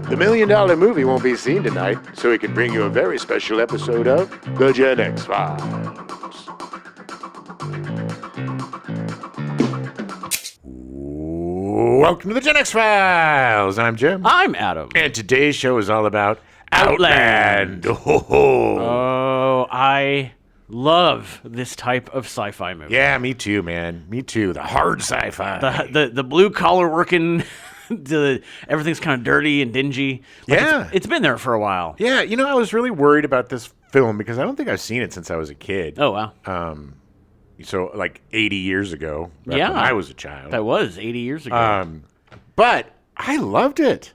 The $1 Million Movie won't be seen tonight, so we can bring you a very special episode of The Gen X Files. Welcome to The Gen X Files. I'm Jim. I'm Adam. And today's show is all about Outland. Oh, I love this type of sci-fi movie. Yeah, me too, man. Me too. The hard sci-fi. The blue collar working. Everything's kind of dirty and dingy. It's been there for a while. Yeah, you know, I was really worried about this film because I don't think I've seen it since I was a kid. Oh, wow. So like 80 years ago, when I was a child. That was 80 years ago. But I loved it.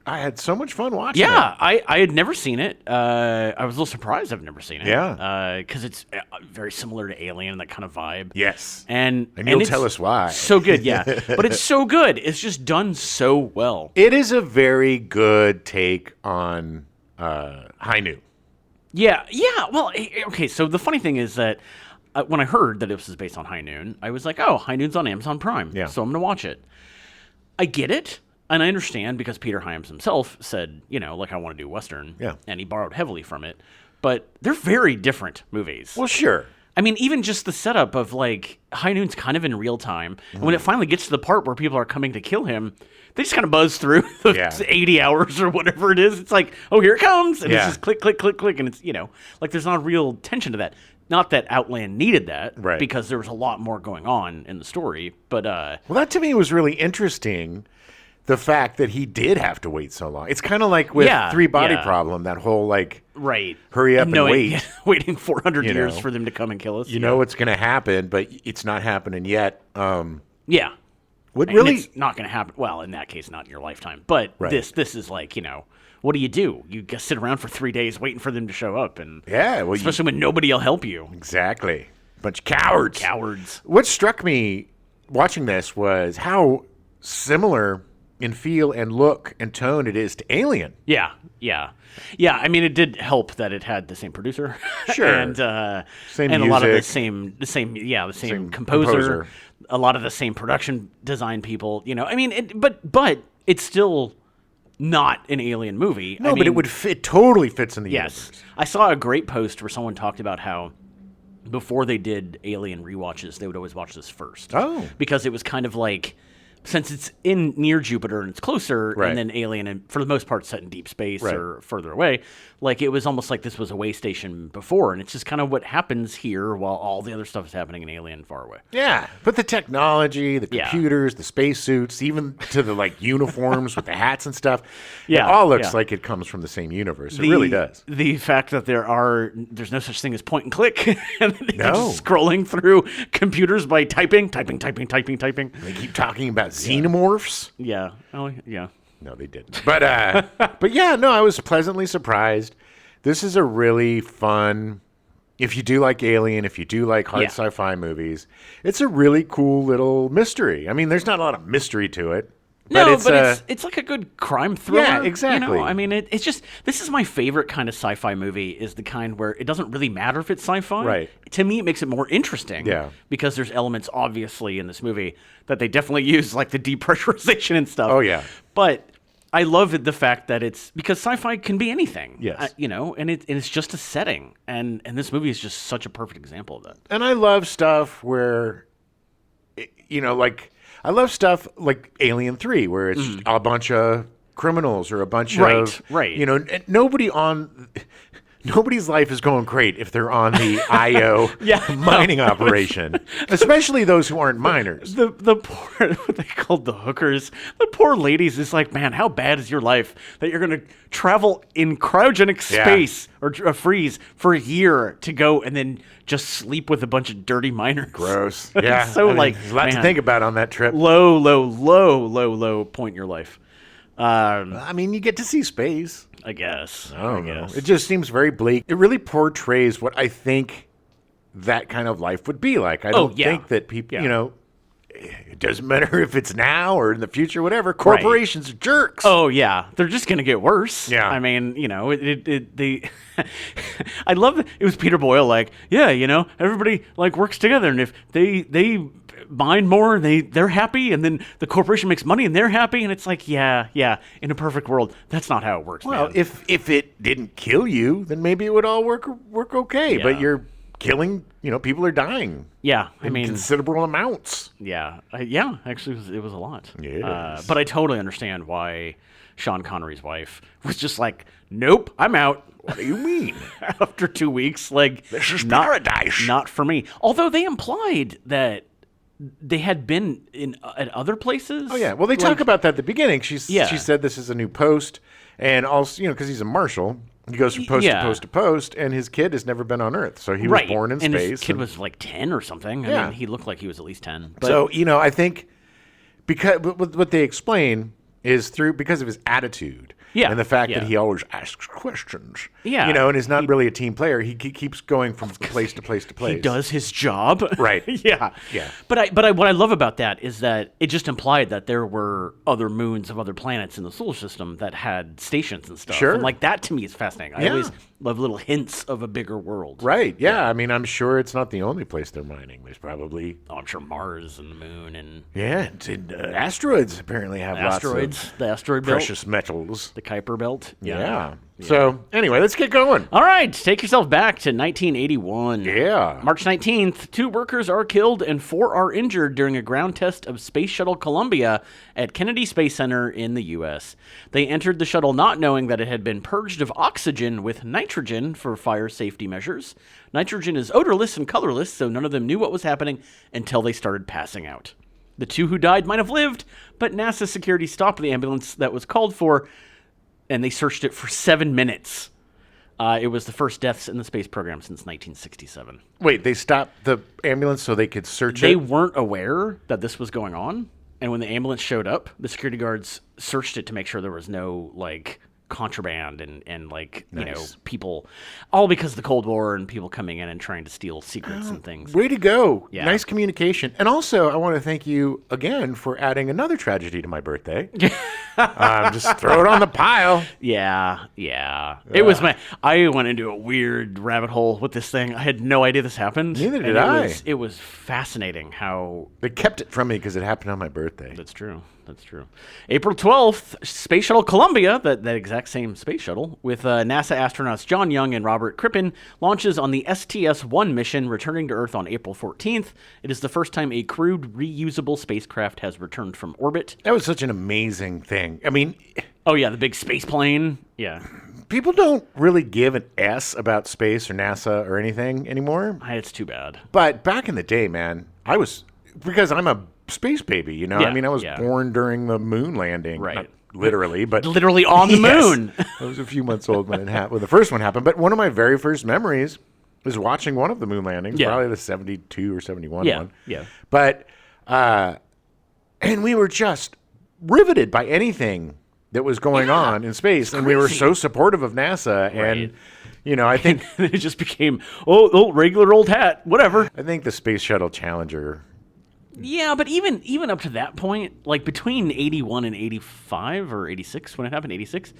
I had so much fun watching it. Yeah, I had never seen it. I was a little surprised I've never seen it. Yeah. Because it's very similar to Alien, that kind of vibe. Yes. And you'll tell us why. So good, yeah. But it's so good. It's just done so well. It is a very good take on High Noon. Yeah. Well, okay, so the funny thing is that when I heard that this was based on High Noon, I was like, oh, High Noon's on Amazon Prime. Yeah. So I'm going to watch it. I get it. And I understand because Peter Hyams himself said, I want to do Western. Yeah. And he borrowed heavily from it. But they're very different movies. Well, sure. I mean, even just the setup of, High Noon's kind of in real time. And when it finally gets to the part where people are coming to kill him, they just kind of buzz through the 80 hours or whatever it is. It's like, oh, here it comes. And it's just click, click, click, click. And it's, there's not a real tension to that. Not that Outland needed that. Right. Because there was a lot more going on in the story. But, well, that to me was really interesting. The fact that he did have to wait so long. It's kind of like with Three Body Problem, that whole hurry up and wait. Waiting 400 years for them to come and kill us. You know what's going to happen, but it's not happening yet. Yeah. It's not going to happen. Well, in that case, not in your lifetime. But this is like, what do? You just sit around for 3 days waiting for them to show up. And especially when nobody will help you. Exactly. Bunch of cowards. Cowards. What struck me watching this was how similar in feel and look and tone it is to Alien. Yeah. I mean, it did help that it had the same producer, sure, and same and music. a lot of the same composer, a lot of the same production design people. I mean, but it's still not an Alien movie. No, but it totally fits in the universe. I saw a great post where someone talked about how before they did Alien rewatches, they would always watch this first. Oh, because it was kind of like, since it's in near Jupiter and it's closer, and then Alien, and for the most part, set in deep space or further away, it was almost like this was a way station before, and it's just kind of what happens here while all the other stuff is happening in Alien far away. Yeah, but the technology, the computers, the spacesuits, even to the uniforms with the hats and stuff, it all looks like it comes from the same universe. It really does. The fact that there's no such thing as point and click, and you're just scrolling through computers by typing. They keep talking about xenomorphs. Yeah. Oh, yeah. No, they didn't. But I was pleasantly surprised. This is a really fun, if you do like Alien, if you do like hard sci-fi movies, it's a really cool little mystery. I mean, there's not a lot of mystery to it. But it's like a good crime thriller. Yeah, exactly. I mean, it's just, this is my favorite kind of sci-fi movie, is the kind where it doesn't really matter if it's sci-fi. Right. To me, it makes it more interesting. Yeah. Because there's elements, obviously, in this movie that they definitely use, like the depressurization and stuff. Oh, yeah. But I love the fact that it's, because sci-fi can be anything. Yes. And it's just a setting. And this movie is just such a perfect example of that. And I love stuff where, I love stuff like Alien 3, where it's a bunch of criminals or a bunch of... Right. Nobody's life is going great if they're on the IO mining operation, especially those who aren't miners. The poor, what they called the hookers, the poor ladies is like, man, how bad is your life that you're going to travel in cryogenic space or freeze for a year to go and then just sleep with a bunch of dirty miners? Gross. Yeah. So there's a lot to think about on that trip. Low point in your life. You get to see space. I guess. I don't know. It just seems very bleak. It really portrays what I think that kind of life would be like. I don't think that people, it doesn't matter if it's now or in the future, whatever. Corporations are jerks. Oh, yeah. They're just going to get worse. Yeah. I mean, I love that it was Peter Boyle, everybody, works together. And if they mine more, and they're happy, and then the corporation makes money, and they're happy, and it's like, yeah, in a perfect world, that's not how it works, Well, man. if it didn't kill you, then maybe it would all work okay. Yeah. But you're killing, people are dying. Yeah, I in mean, considerable amounts. yeah, actually, it was a lot. Yes. But I totally understand why Sean Connery's wife was just like, nope, I'm out. What do you mean? After 2 weeks, like, This is not, paradise. Not for me. Although they implied that they had been at other places. Oh yeah. Well, they talk about that at the beginning. She Yeah. said this is a new post, and also because he's a marshal, he goes from post to post to post, and his kid has never been on Earth, so he was born in and space. His kid was like 10 or something. I mean, he looked like he was at least 10. But, So I think because what they explain is because of his attitude. Yeah, And the fact yeah. that he always asks questions. Yeah. And is not really a team player. He keeps going from place to place to place. he does his job. Right. Yeah. Yeah. But what I love about that is that it just implied that there were other moons of other planets in the solar system that had stations and stuff. Sure. And like that to me is fascinating. I Yeah. always love little hints of a bigger world. Right. Yeah. I mean, I'm sure it's not the only place they're mining. There's probably Oh, I'm sure Mars and the moon and asteroids apparently have asteroids, lots of the asteroid belt, precious metals. the Kuiper belt. Yeah. So anyway, let's get going. All right, take yourself back to 1981. Yeah. March 19th, 2 workers are killed and 4 are injured during a ground test of Space Shuttle Columbia at Kennedy Space Center in the U.S. They entered the shuttle not knowing that it had been purged of oxygen with nitrogen for fire safety measures. Nitrogen is odorless and colorless, so none of them knew what was happening until they started passing out. The 2 who died might have lived, but NASA security stopped the ambulance that was called for, and they searched it for 7 minutes. It was the first deaths in the space program since 1967. Wait, they stopped the ambulance so they could search They it? weren't aware that this was going on, and when the ambulance showed up, the security guards searched it to make sure there was no, contraband and Nice. people, all because of the Cold War and people coming in and trying to steal secrets and things. Way to go. Yeah. Nice communication. And also, I want to thank you again for adding another tragedy to my birthday. Just throw it on the pile. Yeah. It was I went into a weird rabbit hole with this thing. I had no idea this happened. Neither did and I. It was fascinating how They kept it from me because it happened on my birthday. That's true. April 12th, Space Shuttle Columbia, that exact same space shuttle, with NASA astronauts John Young and Robert Crippen, launches on the STS-1 mission, returning to Earth on April 14th. It is the first time a crewed, reusable spacecraft has returned from orbit. That was such an amazing thing. I mean, Oh, yeah, the big space plane. Yeah. people don't really give an S about space or NASA or anything anymore. It's too bad. But back in the day, man, because I'm a space baby, Yeah, I mean, I was yeah. born during the moon landing. Right. Not literally, but Literally on the Yes. moon. I was a few months old when when the first one happened. But one of my very first memories was watching one of the moon landings, Yeah. probably the 72 or 71 Yeah, one. yeah. But, and we were just riveted by anything that was going on in space. And we were crazy. so supportive of NASA. Right. And, I think It just became, regular old hat, whatever. the Space Shuttle Challenger. Yeah, but even up to that point, like between 81 and 85 or 86, when it happened, 86,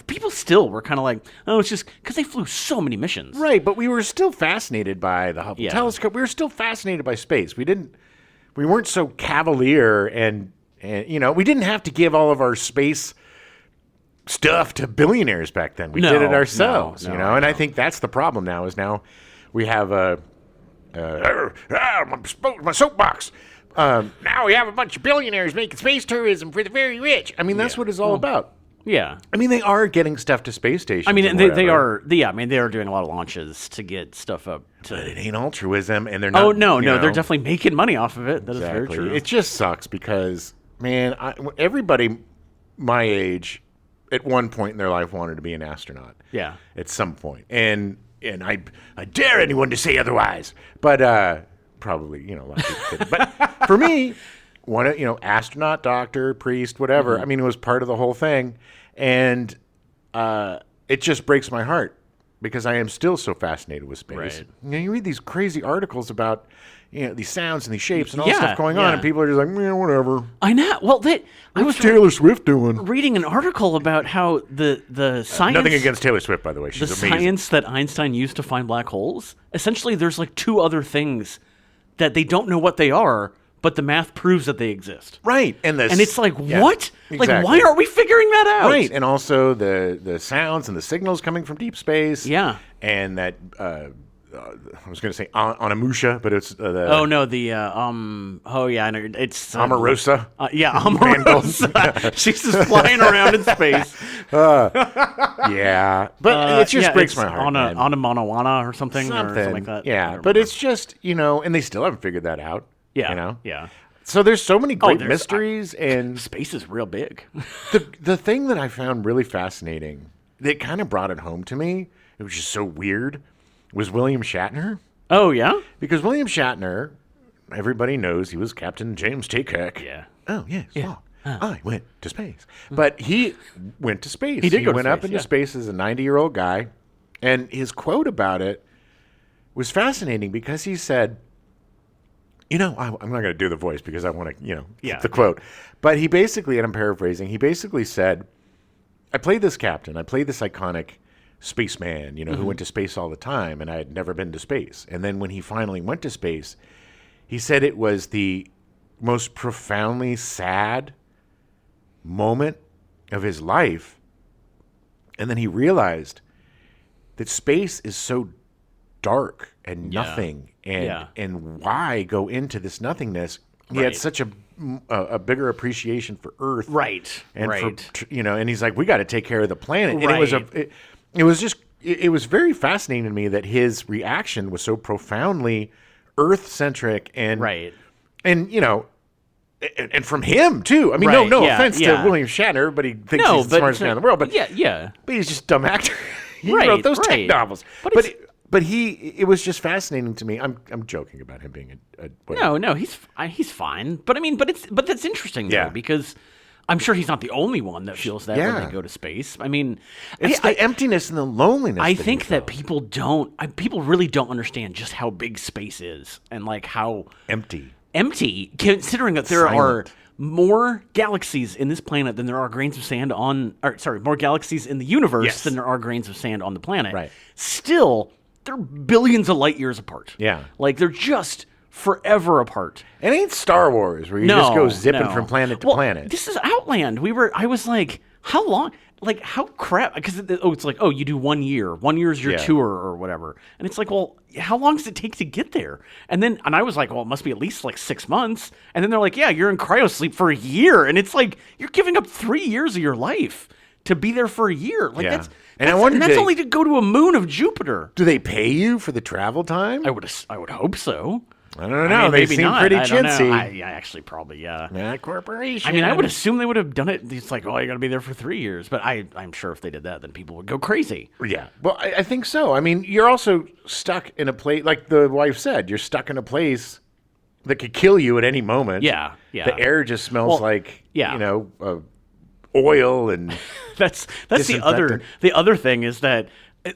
people still were kind of like, oh, it's just because they flew so many missions. Right, but we were still fascinated by the Hubble Yeah. telescope. We were still fascinated by space. We weren't so cavalier and we didn't have to give all of our space stuff to billionaires back then. We did it ourselves, no, and I think that's the problem now is now we have my soapbox. Now we have a bunch of billionaires making space tourism for the very rich. I mean, that's what it's all about. Yeah. I mean, they are getting stuff to space stations. I mean, and they whatever. are. Yeah, I mean, they are doing a lot of launches to get stuff up But to. it ain't altruism, and they're not. Oh no, you no, know, they're definitely making money off of it. That is very exactly. true. It just sucks because, man, everybody my age at one point in their life wanted to be an astronaut. Yeah. At some point, and I dare anyone to say otherwise. But probably, a lot of people couldn't. But for me, astronaut, doctor, priest, whatever. I mean, it was part of the whole thing, and it just breaks my heart because I am still so fascinated with space. Right. You read these crazy articles about these sounds and these shapes and all this Yeah, stuff going on, yeah. and people are just like, whatever. I know. Well, I was What's Taylor Swift doing? reading an article about how the science. Nothing against Taylor Swift, by the way. the She's amazing. science that Einstein used to find black holes. Essentially, there's 2 other things that they don't know what they are, but the math proves that they exist. Right. And it's like, what? Exactly. Like, why aren't we figuring that out? Right. And also the sounds and the signals coming from deep space. Yeah. And that, I was going to say Onimusha, but it's the... Oh, no, the, oh, yeah, I know, it's... Omarosa. Omarosa. She's just flying around in space. Yeah. But it just breaks my heart, Onamanawana or something like that. Yeah, but it's just, and they still haven't figured that out. Yeah, yeah. So there's so many great mysteries, and... Space is real big. the thing that I found really fascinating, that kind of brought it home to me, it was just so weird, was William Shatner. Oh, yeah? Because William Shatner, everybody knows he was Captain James T. Kirk. Yeah. Oh, yes. Yeah. I went to space. But he went to space. He went up into space as a 90-year-old guy. And his quote about it was fascinating because he said, I'm not going to do the voice because I want to, get the quote. But he basically, and I'm paraphrasing, he basically said, I played this captain. I played this iconic spaceman, who went to space all the time, and I had never been to space. And then when he finally went to space, he said it was the most profoundly sad moment of his life. And then he realized that space is so dark and nothing, and why go into this nothingness? He had such a bigger appreciation for Earth, right? And and he's like, we got to take care of the planet. And it was very fascinating to me that his reaction was so profoundly Earth-centric and and from him too. I mean, no offense to William Shatner. Everybody thinks he's the smartest man in the world, but but he's just a dumb actor. He wrote those tech novels, but it was just fascinating to me. I'm joking about him being a no, he's fine. But I mean, but that's interesting though, because I'm sure he's not the only one that feels that when they go to space. I mean, it's the emptiness and the loneliness. I think that people really don't understand just how big space is and like how empty, considering that there are more galaxies in this planet than there are grains of sand more galaxies in the universe than there are grains of sand on the planet. Right. Still, they're billions of light years apart. Yeah. Like they're just forever apart. It ain't Star Wars where you just go zipping from planet to planet. This is Outland. I was like, how long? Like, how crap? Because it's like, you do 1 year. 1 year is your tour or whatever. And it's like, well, how long does it take to get there? And I was like, well, it must be at least like 6 months. And then they're like, yeah, you're in cryosleep for a year. And it's like, you're giving up 3 years of your life to be there for a year. Like that's only to go to a moon of Jupiter. Do they pay you for the travel time? I would hope so. I don't know. They seem pretty chintzy. I actually probably, Not corporation. I mean, I would assume they would have done it. It's like, you got to be there for 3 years. But I'm sure if they did that, then people would go crazy. Yeah. Well, I think so. I mean, you're also stuck in a place, like the wife said, you're stuck in a place that could kill you at any moment. Yeah. The air just smells oil and that's the other thing is that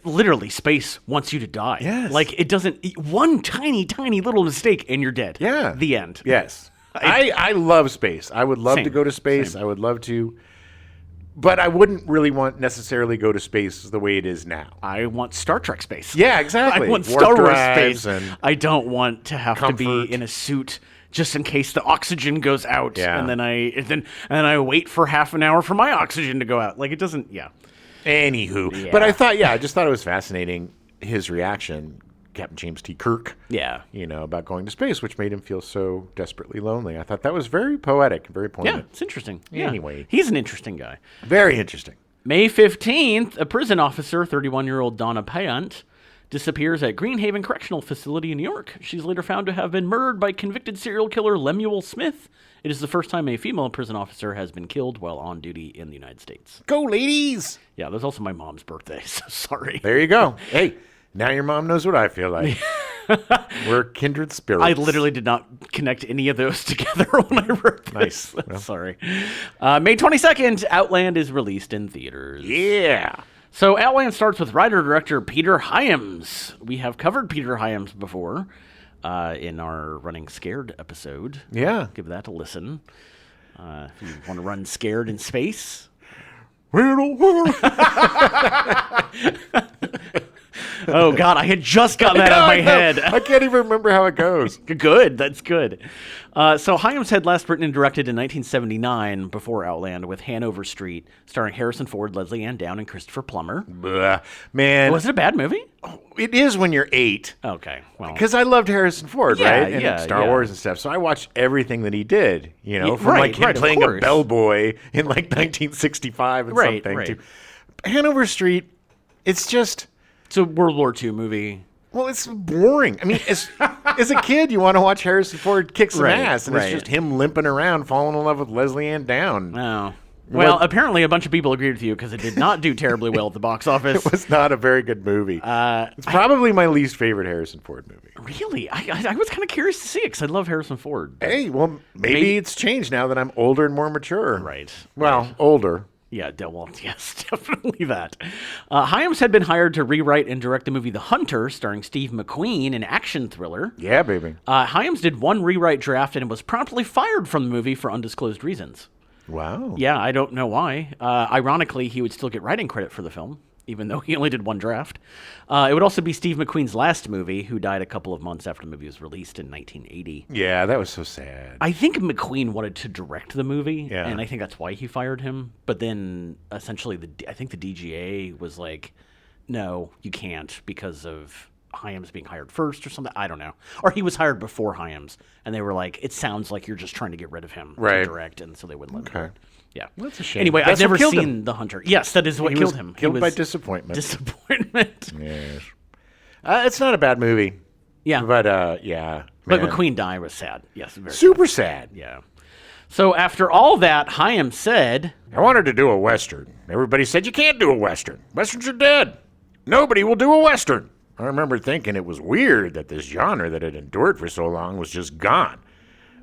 literally space wants you to die. Yes. Like it doesn't one tiny little mistake and you're dead. Yeah. The end. Yes. I love space. I would love to go to space. I would love to, but I wouldn't really want necessarily go to space the way it is now. I want Star Trek space. Yeah, exactly. I want Star Wars space. I don't want to have to be in a suit just in case the oxygen goes out, and then I wait for half an hour for my oxygen to go out. Like it doesn't. Yeah. Anywho, but I just thought it was fascinating his reaction, Captain James T. Kirk. Yeah. About going to space, which made him feel so desperately lonely. I thought that was very poetic and very poignant. Yeah, it's interesting. Yeah. Anyway, he's an interesting guy. Very interesting. May 15th, a prison officer, 31-year-old Donna Payant, disappears at Greenhaven Correctional Facility in New York. She's later found to have been murdered by convicted serial killer Lemuel Smith. It is the first time a female prison officer has been killed while on duty in the United States. Go, ladies! Yeah, that was also my mom's birthday, so sorry. There you go. Hey, now your mom knows what I feel like. We're kindred spirits. I literally did not connect any of those together when I wrote this. Nice. Well. Sorry. May 22nd, Outland is released in theaters. Yeah. So Outland starts with writer-director Peter Hyams. We have covered Peter Hyams before in our Running Scared episode. Yeah. Give that a listen. If you want to run scared in space. Oh, God, I had just gotten that out of my head. I can't even remember how it goes. Good, that's good. So Hyams had last written and directed in 1979 before Outland with Hanover Street, starring Harrison Ford, Leslie Ann Down, and Christopher Plummer. Blah. Man. Was it a bad movie? It is when you're 8. Okay, well. Because I loved Harrison Ford, right? And Yeah, Star Wars and stuff. So I watched everything that he did, from right, him of playing a course. bellboy in 1965 and something. Right. To Hanover Street, it's just... It's a World War II movie. Well, it's boring. I mean, as a kid, you want to watch Harrison Ford kick some ass, and it's just him limping around, falling in love with Leslie Ann Down. Oh. Well, apparently a bunch of people agreed with you because it did not do terribly well at the box office. It was not a very good movie. It's probably my least favorite Harrison Ford movie. Really? I was kind of curious to see it because I love Harrison Ford. Hey, well, maybe it's changed now that I'm older and more mature. Right. Well, older. Yeah, well, yes, definitely that. Hyams had been hired to rewrite and direct the movie The Hunter, starring Steve McQueen, an action thriller. Yeah, baby. Hyams did one rewrite draft and was promptly fired from the movie for undisclosed reasons. Wow. Yeah, I don't know why. Ironically, he would still get writing credit for the film, even though he only did one draft. It would also be Steve McQueen's last movie, who died a couple of months after the movie was released in 1980. Yeah, that was so sad. I think McQueen wanted to direct the movie, Yeah. and I think that's why he fired him. But then, essentially, I think the DGA was like, no, you can't because of Hyams being hired first or something. I don't know. Or he was hired before Hyams, and they were like, it sounds like you're just trying to get rid of him to direct, and so they wouldn't let him do it. Yeah. Well, that's a shame. Anyway, That's I've what never killed seen him. The Hunter. Yes, that is what killed him. Killed He by was disappointment. Disappointment. Yes. It's not a bad movie. Yeah. But, yeah. But man. McQueen died was sad. Yes, very Super sad. Yeah. So after all that, Hyams said, I wanted to do a Western. Everybody said, you can't do a Western. Westerns are dead. Nobody will do a Western. I remember thinking it was weird that this genre that had endured for so long was just gone.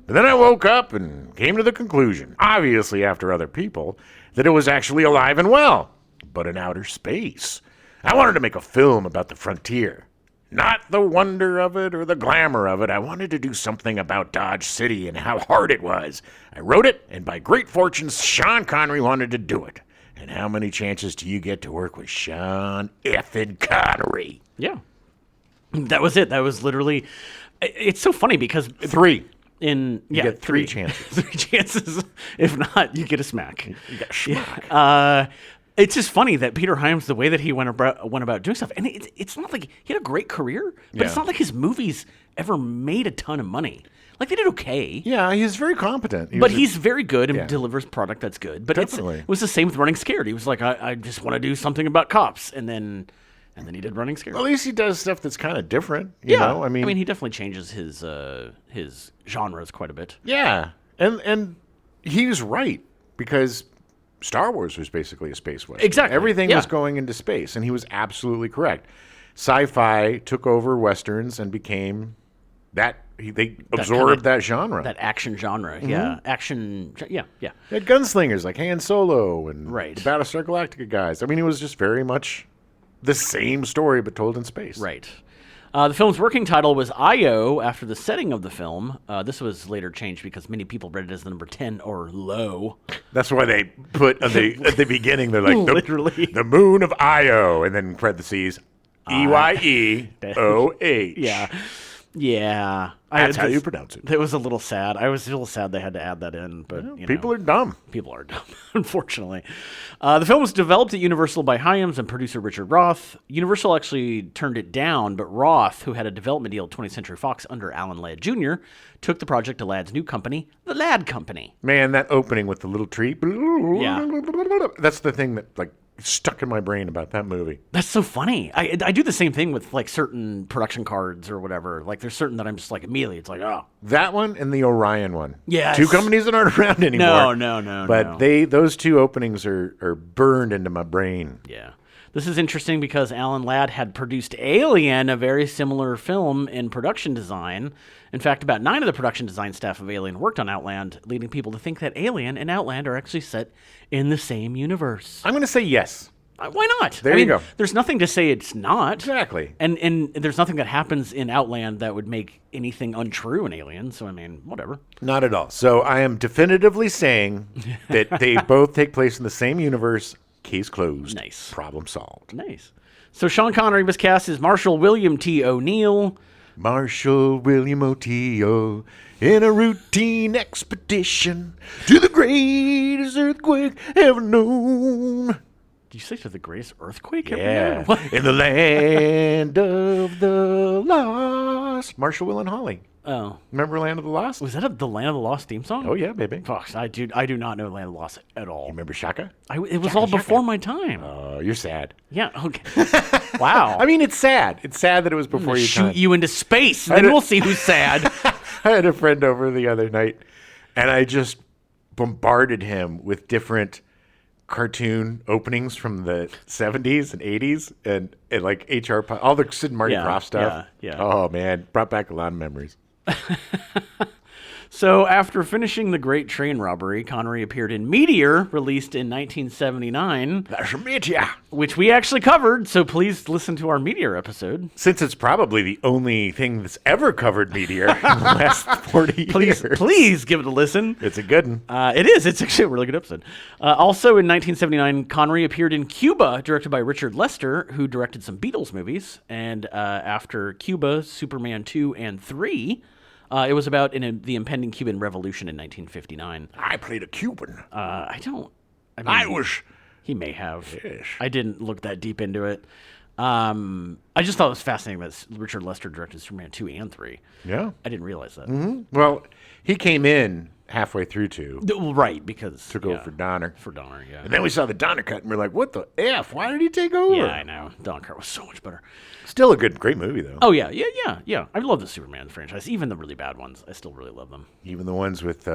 But then I woke up and came to the conclusion, obviously after other people, that it was actually alive and well, but in outer space. I wanted to make a film about the frontier. Not the wonder of it or the glamour of it. I wanted to do something about Dodge City and how hard it was. I wrote it, and by great fortune, Sean Connery wanted to do it. And how many chances do you get to work with Sean effing Connery? yeah. That was it. That was literally... It's so funny because... 3. You get 3 chances. 3 chances. If not, you get a smack. You got schmuck. It's just funny that Peter Hyams, the way that he went about doing stuff, and it's not like he had a great career, but it's Yeah. not like his movies ever made a ton of money. Like, they did okay. Yeah, he's very competent. He's very good and delivers product that's good. But Definitely. it was the same with Running Scared. He was like, I just want to do something about cops, and then he did Running Scared. At least he does stuff that's kind of different. You know? I mean, he definitely changes his genres quite a bit. yeah, and he was right because Star Wars was basically a space western. Exactly, Everything yeah. was going into space, and he was absolutely correct. Sci-fi took over westerns and became that. They absorbed that genre. That action genre, Mm-hmm. yeah. Action, yeah. They had gunslingers like Han Solo and Right. the Battlestar Galactica guys. I mean, it was just very much the same story but told in space. Right. The film's working title was Io after the setting of the film. This was later changed because many people read it as the number 10 or low. That's why they put at the beginning, they're like, Literally. the moon of Io, and then parentheses, EYE08. Yeah. Yeah. That's how you pronounce it. It was a little sad. I was a little sad they had to add that in, but People are dumb. People are dumb, unfortunately. The film was developed at Universal by Hyams and producer Richard Roth. Universal actually turned it down, but Roth, who had a development deal at 20th Century Fox under Alan Ladd Jr., took the project to Ladd's new company, the Ladd Company. Man, that opening with the little tree. Yeah. That's the thing that stuck in my brain about that movie. That's so funny. I do the same thing with like certain production cards or whatever. Like there's certain that I'm just like immediately, it's like, oh. That one and the Orion one. Yes. 2 companies that aren't around anymore. No. But those 2 openings are burned into my brain. Yeah. This is interesting because Alan Ladd had produced Alien, a very similar film in production design. In fact, about 9 of the production design staff of Alien worked on Outland, leading people to think that Alien and Outland are actually set in the same universe. I'm going to say yes. Why not? There you go. There's nothing to say it's not. Exactly. And there's nothing that happens in Outland that would make anything untrue in Alien. So, I mean, whatever. Not at all. So I am definitively saying that they both take place in the same universe. Case closed. Nice. Problem solved. Nice. So Sean Connery was cast as Marshal William T. O'Neill. Marshal William O'Neill in a routine expedition to the greatest earthquake ever known. Did you say to the greatest earthquake ever Yeah, known? in the land of the lost. Marshal Will and Holly. Oh. Remember Land of the Lost? Was that the Land of the Lost theme song? Oh, yeah, baby. Fuck, I do not know Land of the Lost at all. Remember Shaka? It was all before my time. Oh, you're sad. Yeah, okay. Wow. I mean, it's sad. It's sad that it was before your time. Shoot you into space, and then we'll see who's sad. I had a friend over the other night, and I just bombarded him with different cartoon openings from the 70s and 80s and like all the Sid and Marty Krofft stuff. Yeah. Oh, man. Brought back a lot of memories. So after finishing The Great Train Robbery, Connery appeared in Meteor, released in 1979. That's a Meteor. Which we actually covered, so please listen to our Meteor episode. Since it's probably the only thing that's ever covered Meteor in the last 40 years. Please give it a listen. It's a good one. It is. It's actually a really good episode. Also in 1979, Connery appeared in Cuba, directed by Richard Lester, who directed some Beatles movies. And after Cuba, Superman 2 and 3... it was about the impending Cuban Revolution in 1959. I played a Cuban. He may have. Yes. I didn't look that deep into it. I just thought it was fascinating that Richard Lester directed Superman 2 and 3. Yeah. I didn't realize that. Mm-hmm. Well, he came in halfway through 2. Well, right, because... Took over for Donner. For Donner, yeah. And then we saw the Donner cut, and we're like, what the F? Why did he take over? Yeah, I know. Donner cut was so much better. Still a great movie, though. Oh, yeah. I love the Superman franchise. Even the really bad ones. I still really love them. Even the ones with...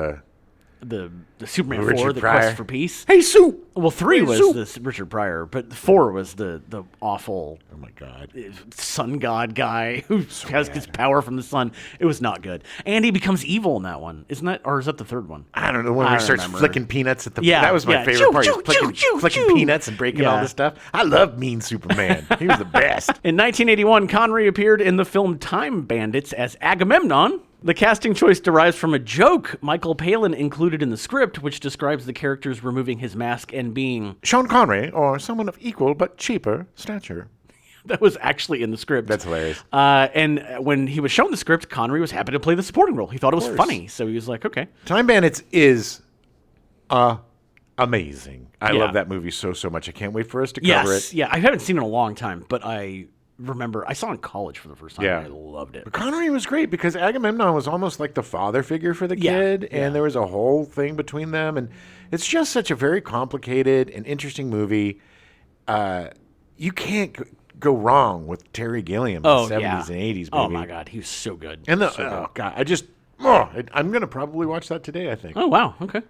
The Superman Richard 4, The Pryor. Quest for Peace. Hey, Sue! Well, 3 Hey, was Sue! this Richard Pryor, but 4 was the awful... Oh, my God. sun god guy who gets power from the sun. It was not good. And he becomes evil in that one. Isn't that, or is that the third one? I don't know. When he starts flicking peanuts at the... Yeah, that was my yeah. favorite part. Choo, He's choo, choo, flicking choo. peanuts and breaking all Yeah. this stuff. I love Mean Superman. He was the best. In 1981, Connery appeared in the film Time Bandits as Agamemnon. The casting choice derives from a joke Michael Palin included in the script, which describes the characters removing his mask and being... Sean Connery, or someone of equal but cheaper stature. That was actually in the script. That's hilarious. And when he was shown the script, Connery was happy to play the supporting role. He thought it was funny, so he was like, okay. Time Bandits is amazing. I Yeah. love that movie so much. I can't wait for us to cover it. Yeah, I haven't seen it in a long time, but I remember I saw it in college for the first time. Yeah. And I loved it. But Connery was great because Agamemnon was almost like the father figure for the kid, and there was a whole thing between them, and it's just such a very complicated and interesting movie. You can't go wrong with Terry Gilliam in the 70s and 80s. Oh baby. my God, he was so good. And So good. I'm going to probably watch that today, I think. Oh, wow. Okay.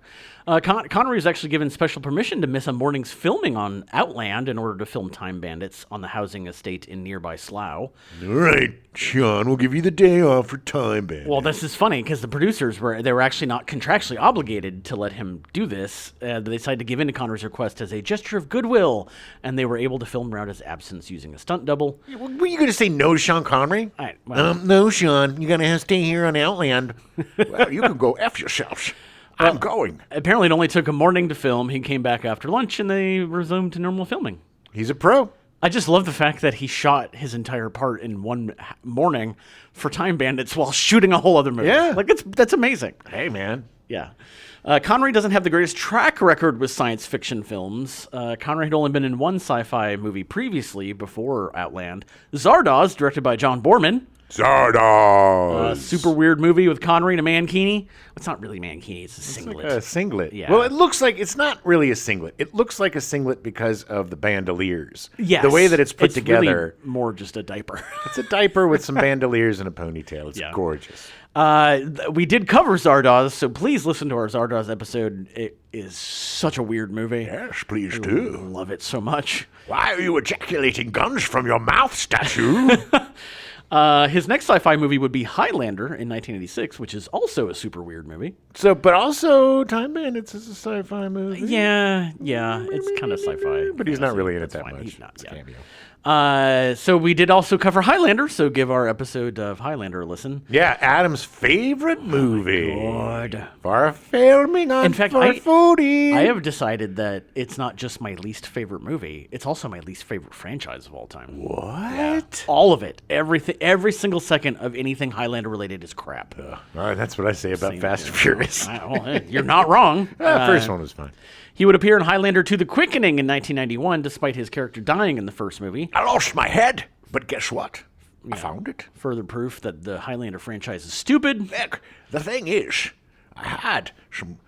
Connery was actually given special permission to miss a morning's filming on Outland in order to film Time Bandits on the housing estate in nearby Slough. All right, Sean, we'll give you the day off for Time Bandits. Well, this is funny because the producers were actually not contractually obligated to let him do this. They decided to give in to Connery's request as a gesture of goodwill, and they were able to film around his absence using a stunt double. Were you going to say no to Sean Connery? Well, No, Sean. You're going to have to stay here on Outland. Well, you can go F yourselves. I'm going. apparently, it only took a morning to film. He came back after lunch, and they resumed to normal filming. He's a pro. I just love the fact that he shot his entire part in one morning for Time Bandits while shooting a whole other movie. Yeah. Like, that's amazing. Hey, man. Yeah. Connery doesn't have the greatest track record with science fiction films. Connery had only been in one sci-fi movie previously before Outland. Zardoz, directed by John Boorman. Zardoz. Super weird movie with Connery in a mankini. It's not really mankini, it's a singlet. Like a singlet. Yeah. Well, it looks like it's not really a singlet. It looks like a singlet because of the bandoliers. Yes. The way that it's put really together. more just a diaper. It's a diaper with some bandoliers and a ponytail. It's gorgeous. We did cover Zardoz, so please listen to our Zardoz episode. It is such a weird movie. Yes, please I do. love it so much. Why are you ejaculating guns from your mouth, statue? His next sci-fi movie would be Highlander in 1986, which is also a super weird movie. But also Time Bandits is a sci-fi movie. Yeah, it's kind of sci-fi. But he's not really in it That's that fine. much. He's not. It's a Yeah. cameo. So we did also cover Highlander, so give our episode of Highlander a listen. Yeah, Adam's favorite movie. God. For filming on In fact, foodie. I have decided that it's not just my least favorite movie, it's also my least favorite franchise of all time. What? Yeah. All of it. Everything. Every single second of anything Highlander related is crap. All right, that's what I say about Fast and Furious. You're not wrong. The first one was fine. He would appear in Highlander 2: The Quickening in 1991, despite his character dying in the first movie. I lost my head, but guess what? I found it. Further proof that the Highlander franchise is stupid. Heck, the thing is, I had some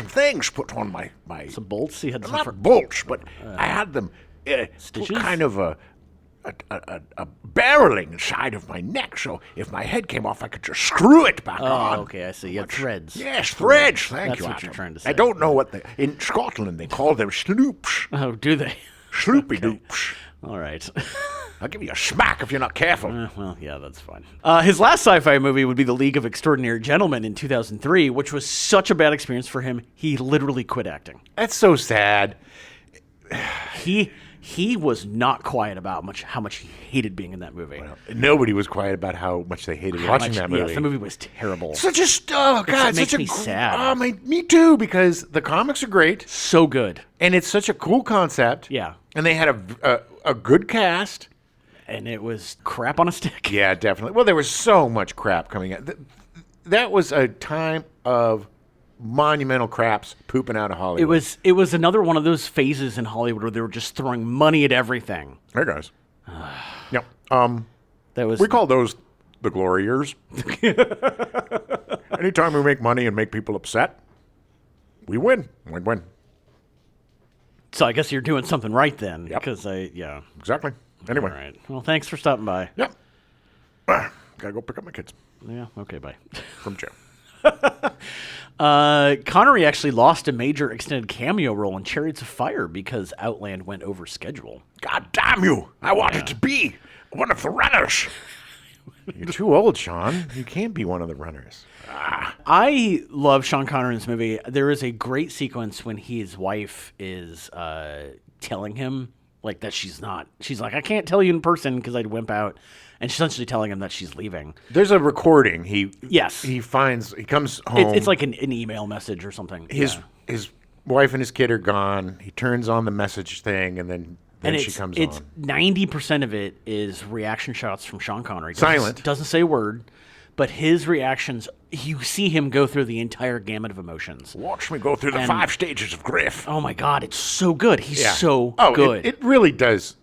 things put on my Some bolts. He had some not bolts, but I had them stitches? kind of a barreling inside of my neck, so if my head came off, I could just screw it back on. Oh, okay, I see. You had threads. Yes, threads. Thank That's you. what Adam. you're trying to say. I don't know what in Scotland they call them sloops. Oh, do they? Sloopy doops. All right. I'll give you a smack if you're not careful. Well, yeah, that's fine. His last sci-fi movie would be The League of Extraordinary Gentlemen in 2003, which was such a bad experience for him, he literally quit acting. That's so sad. He was not quiet about how much he hated being in that movie. Well, nobody was quiet about how much they hated watching that movie. Yes, the movie was terrible. Such a it makes me sad. Oh, me too, because the comics are great So good. and it's such a cool concept. Yeah. And they had a good cast. And it was crap on a stick. Yeah, definitely. Well, there was so much crap coming out. That was a time of monumental craps pooping out of Hollywood. It was another one of those phases in Hollywood where they were just throwing money at everything. Hey guys. Yeah. That was We call those the glory years. Anytime we make money and make people upset, we win. Win-win. So I guess you're doing something right then. Yep. Because Exactly. Anyway. All right. Well, thanks for stopping by. Yep. Gotta go pick up my kids Yeah. Okay. Bye. from jail. Connery actually lost a major extended cameo role in Chariots of Fire because Outland went over schedule. God damn you! I wanted to be one of the runners. You're too old, Sean. You can't be one of the runners. I love Sean Connery in this movie. There is a great sequence when his wife is telling him like that she's like, I can't tell you in person because I'd wimp out. And she's essentially telling him that she's leaving. There's a recording. He comes home. It's like an email message or something. His wife and his kid are gone. He turns on the message thing, and then she comes on. 90% of it is reaction shots from Sean Connery. Silent. Doesn't say a word, but his reactions, you see him go through the entire gamut of emotions. Watch me go through the 5 stages of grief. Oh my God, it's so good. He's so good. It really does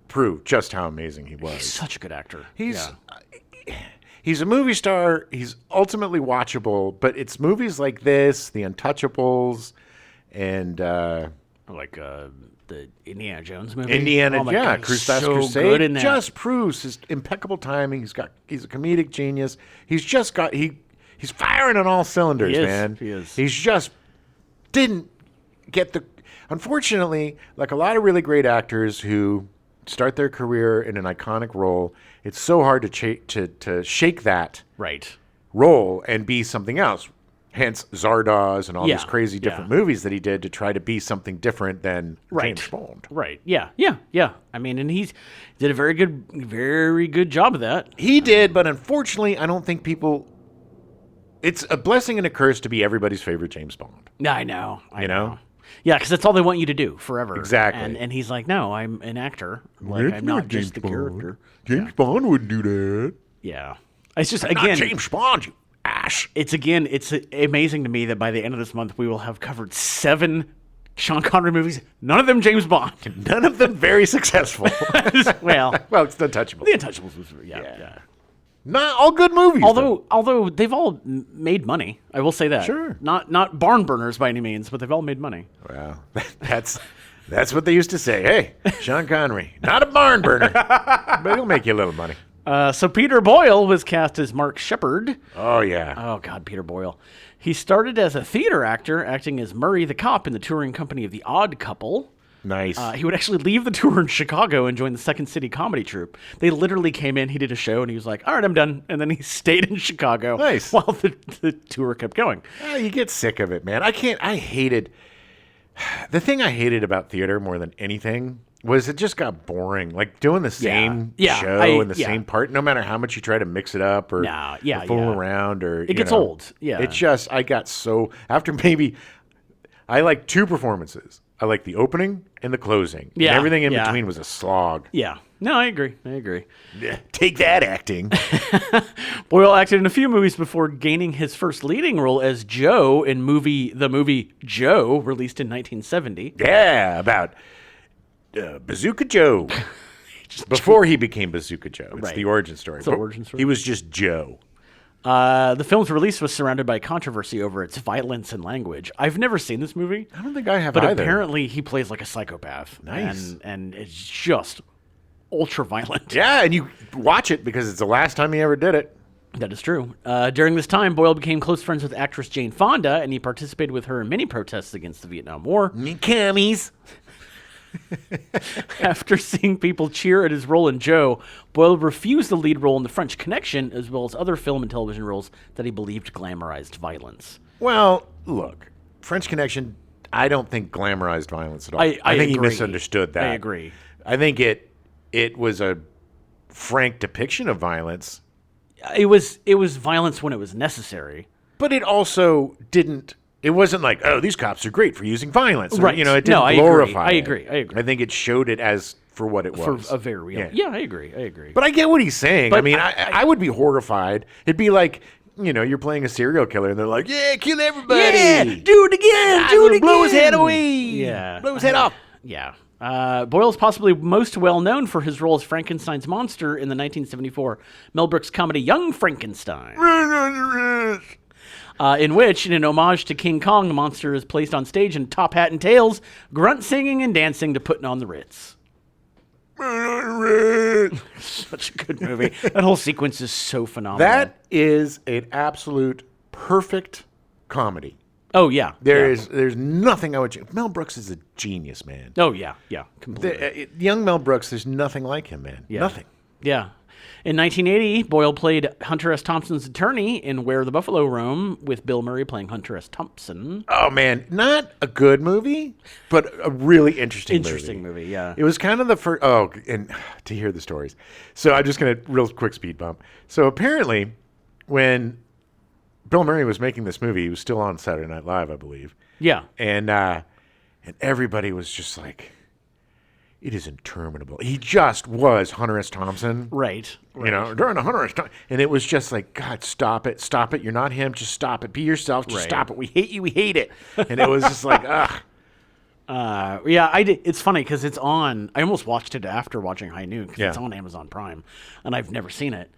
prove just how amazing he was. He's such a good actor. He's a movie star. He's ultimately watchable, but it's movies like this, The Untouchables, and like the Indiana Jones movie. Crusader's so Crusade. Good in that. Just proves his impeccable timing. He's a comedic genius. He's firing on all cylinders, man. He is. He's just didn't get the. Unfortunately, like a lot of really great actors who start their career in an iconic role, it's so hard to shake that right role and be something else. Hence Zardoz and all these crazy different movies that he did to try to be something different than James Bond. Right. Yeah. I mean, and he did a very good job of that. He did, but unfortunately, I don't think people. It's a blessing and a curse to be everybody's favorite James Bond. I know. You know? Yeah, because that's all they want you to do forever. Exactly. And he's like, no, I'm an actor. Like, I'm not just the character. James Bond wouldn't do that. Yeah. It's just, I'm again... not James Bond, you ass. It's amazing to me that by the end of this month, we will have covered 7 Sean Connery movies, none of them James Bond. None of them very successful. well, it's The Untouchables. The Untouchables was, yeah. Not all good movies. Although they've all made money, I will say that. Sure. Not barn burners by any means, but they've all made money. Well, that's what they used to say. Hey, Sean Connery, not a barn burner, but he'll make you a little money. So Peter Boyle was cast as Mark Shepard. Oh yeah. Oh God, Peter Boyle. He started as a theater actor, acting as Murray the cop in the touring company of The Odd Couple. Nice. He would actually leave the tour in Chicago and join the Second City Comedy Troupe. They literally came in, he did a show, and he was like, all right, I'm done. And then he stayed in Chicago while the tour kept going. You get sick of it, man. The thing I hated about theater more than anything was it just got boring. Like doing the same Yeah. show and the same part, no matter how much you try to mix it up or fool around or it gets old. Yeah. It just I got so after maybe I like two performances. I like the opening and the closing. Yeah. And everything in between was a slog. Yeah. No, I agree. Yeah, take that acting. Boyle acted in a few movies before gaining his first leading role as Joe in the movie Joe, released in 1970. Yeah, about Bazooka Joe. Before he became Bazooka Joe. It's the origin story. It's the origin story. He was just Joe. The film's release was surrounded by controversy over its violence and language. I've never seen this movie. I don't think I have but either. Apparently he plays like a psychopath. Nice. And it's just ultra violent. Yeah, and you watch it because it's the last time he ever did it. That is true. During this time, Boyle became close friends with actress Jane Fonda, and he participated with her in many protests against the Vietnam War. Me commies. After seeing people cheer at his role in Joe, Boyle refused the lead role in The French Connection, as well as other film and television roles that he believed glamorized violence. Well, look, French Connection, I don't think glamorized violence at all. I think he misunderstood that. I agree. I think it was a frank depiction of violence. It was violence when it was necessary. But it also didn't. It wasn't like, oh, these cops are great for using violence. Or, Right. You know, it didn't No, glorify I it. agree. I think it showed it as for what it was. For a very real. Yeah, I agree. But I get what he's saying. But I mean, I would be horrified. It'd be like, you know, you're playing a serial killer and they're like, yeah, kill everybody. Yeah, do it again. Blow his head away. Yeah. Blow his head off. Yeah. Boyle's possibly most well known for his role as Frankenstein's monster in the 1974 Mel Brooks comedy Young Frankenstein. In which, in an homage to King Kong, the monster is placed on stage in top hat and tails, grunt singing and dancing to Putting on the Ritz. Such a good movie. That whole sequence is so phenomenal. That is an absolute perfect comedy. Oh, yeah. There's nothing I would change. Mel Brooks is a genius, man. Oh, yeah, completely. Young Mel Brooks, there's nothing like him, man. Yeah. Nothing. Yeah. In 1980, Boyle played Hunter S. Thompson's attorney in Where the Buffalo Roam, with Bill Murray playing Hunter S. Thompson. Oh, man. Not a good movie, but a really interesting movie, yeah. It was kind of the first... Oh, and to hear the stories. So I'm just going to... Real quick speed bump. So apparently, when Bill Murray was making this movie, he was still on Saturday Night Live, I believe. Yeah. And everybody was just like... It is interminable. He just was Hunter S. Thompson. Right. You know, during a Hunter S. Thompson. And it was just like, God, stop it. Stop it. You're not him. Just stop it. Be yourself. Just stop it. We hate you. We hate it. And it was just like, ugh. Yeah, I did. It's funny because it's on. I almost watched it after watching High Noon because it's on Amazon Prime. And I've never seen it.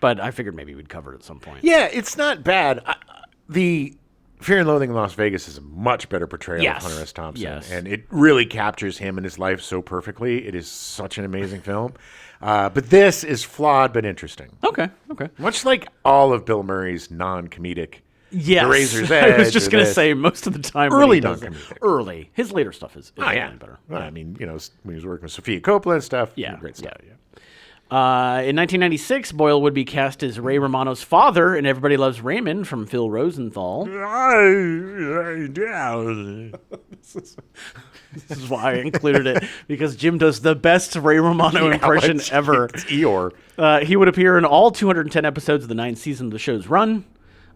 But I figured maybe we'd cover it at some point. Yeah, it's not bad. The Fear and Loathing in Las Vegas is a much better portrayal of Hunter S. Thompson. Yes. And it really captures him and his life so perfectly. It is such an amazing film. But this is flawed but interesting. Okay. Much like all of Bill Murray's non-comedic. Yes. The Razor's Edge. I was just going to say, most of the time. Early non-comedic. Early. His later stuff is better. Well, I mean, you know, when he was working with Sofia Coppola and stuff. Great stuff. Yeah. In 1996, Boyle would be cast as Ray Romano's father in Everybody Loves Raymond from Phil Rosenthal. This is why I included it, because Jim does the best Ray Romano impression ever. It's Eeyore. He would appear in all 210 episodes of the 9th season of the show's run.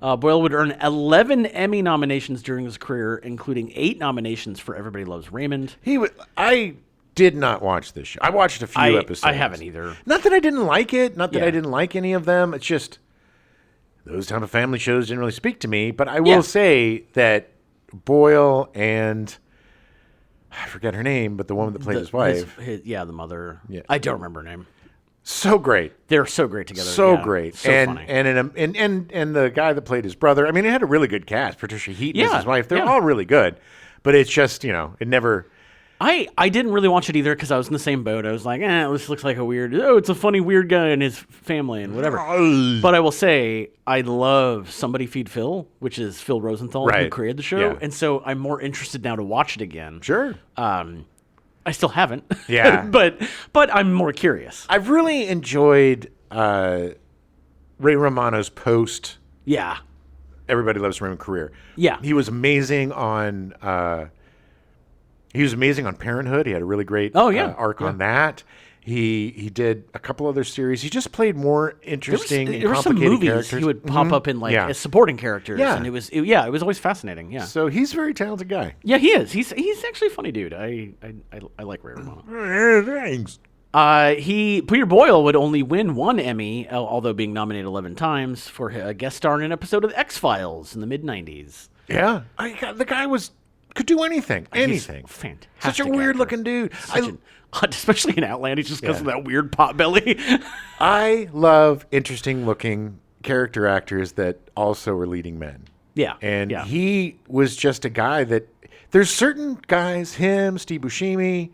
Boyle would earn 11 Emmy nominations during his career, including 8 nominations for Everybody Loves Raymond. I did not watch this show. I watched a few episodes. I haven't either. Not that I didn't like it. Not that I didn't like any of them. It's just those type of family shows didn't really speak to me. But I will say that Boyle and I forget her name, but the woman that played his wife. The mother. Yeah. I don't remember her name. So great. They're so great together. So great. So funny. And the guy that played his brother. I mean, it had a really good cast. Patricia Heaton as his wife. They're all really good. But it's just, you know, it never... I didn't really watch it either because I was in the same boat. I was like, this looks like it's a funny, weird guy and his family and whatever. But I will say, I love Somebody Feed Phil, which is Phil Rosenthal who created the show. Yeah. And so I'm more interested now to watch it again. Sure. I still haven't. Yeah. but I'm more curious. I've really enjoyed Ray Romano's post. Yeah. Everybody Loves Raymond career. Yeah. He was amazing on He was amazing on Parenthood. He had a really great arc on that. He did a couple other series. He just played more interesting and complicated some movies characters. he would pop up in as supporting characters, and it was always fascinating. Yeah. So he's a very talented guy. Yeah, he is. He's actually a funny dude. I like Ray Romano. Thanks. Peter Boyle would only win one Emmy, although being nominated 11 times for a guest star in an episode of The X-Files in the mid-90s. Yeah. The guy could do anything. Anything. He's fantastic. Such a weird-looking dude. Especially in Outland, just because of that weird pot belly. I love interesting-looking character actors that also are leading men. Yeah. And he was just a guy that... There's certain guys, him, Steve Buscemi,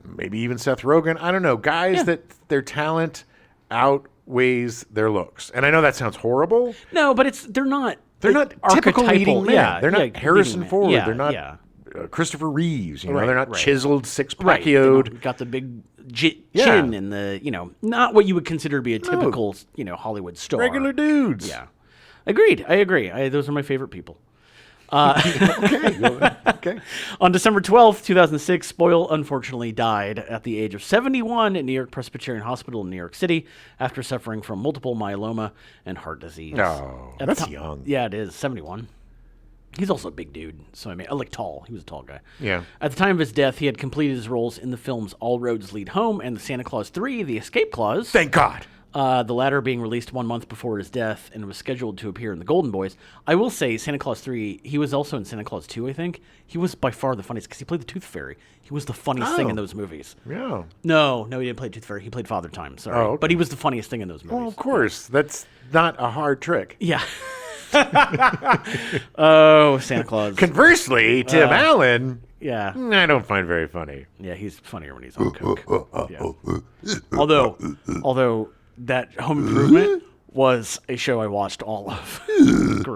maybe even Seth Rogen, I don't know, guys that their talent outweighs their looks. And I know that sounds horrible. No, but they're not typical leading men. Yeah, they're not Harrison Ford. Yeah, they're not Christopher Reeves. They're not chiseled, six-packioed. Got the big chin and the, not what you would consider to be a typical, Hollywood star. Regular dudes. Yeah. Agreed. I agree. Those are my favorite people. Okay. On December 12th, 2006, Boyle unfortunately died at the age of 71 at New York Presbyterian Hospital in New York City after suffering from multiple myeloma and heart disease. Oh, that's young. Yeah, it is. 71. He's also a big dude. So, tall. He was a tall guy. Yeah. At the time of his death, he had completed his roles in the films All Roads Lead Home and The Santa Claus 3, The Escape Clause. Thank God. The latter being released 1 month before his death and was scheduled to appear in The Golden Boys. I will say, Santa Claus 3, he was also in Santa Claus 2, I think. He was by far the funniest because he played the Tooth Fairy. He was the funniest thing in those movies. Yeah. No, he didn't play Tooth Fairy. He played Father Time, sorry. Oh, okay. But he was the funniest thing in those movies. Well, of course. That's not a hard trick. Yeah. Oh, Santa Claus. Conversely, Tim Allen... Yeah. I don't find very funny. Yeah, he's funnier when he's on coke. Yeah. Although that Home Improvement was a show I watched all of.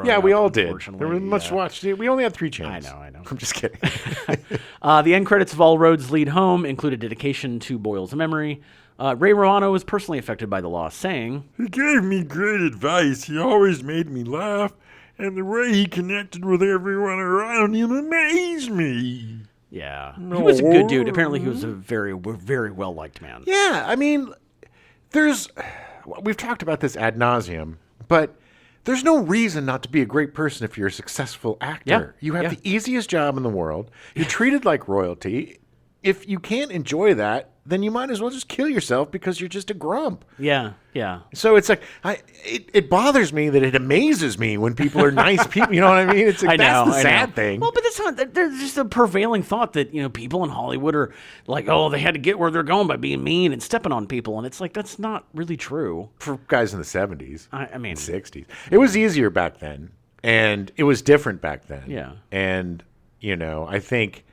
Yeah, we all did. Unfortunately, There was much watched. We only had 3 channels. I know. I'm just kidding. The end credits of All Roads Lead Home include a dedication to Boyle's memory. Ray Romano was personally affected by the loss, saying, "He gave me great advice. He always made me laugh, and the way he connected with everyone around him amazed me." Yeah. He was a good dude. Apparently, he was a very, very well-liked man. Yeah, we've talked about this ad nauseum, but there's no reason not to be a great person if you're a successful actor. Yeah. You have the easiest job in the world. You're treated like royalty. If you can't enjoy that, then you might as well just kill yourself because you're just a grump. Yeah. So it's like, it bothers me that it amazes me when people are nice people. You know what I mean? It's like, that's the sad thing. Well, but that's not, there's just a prevailing thought that, people in Hollywood are like, oh, they had to get where they're going by being mean and stepping on people. And it's like, that's not really true. For guys in the 70s. I mean. 60s. It was easier back then. And it was different back then. Yeah. And, I think...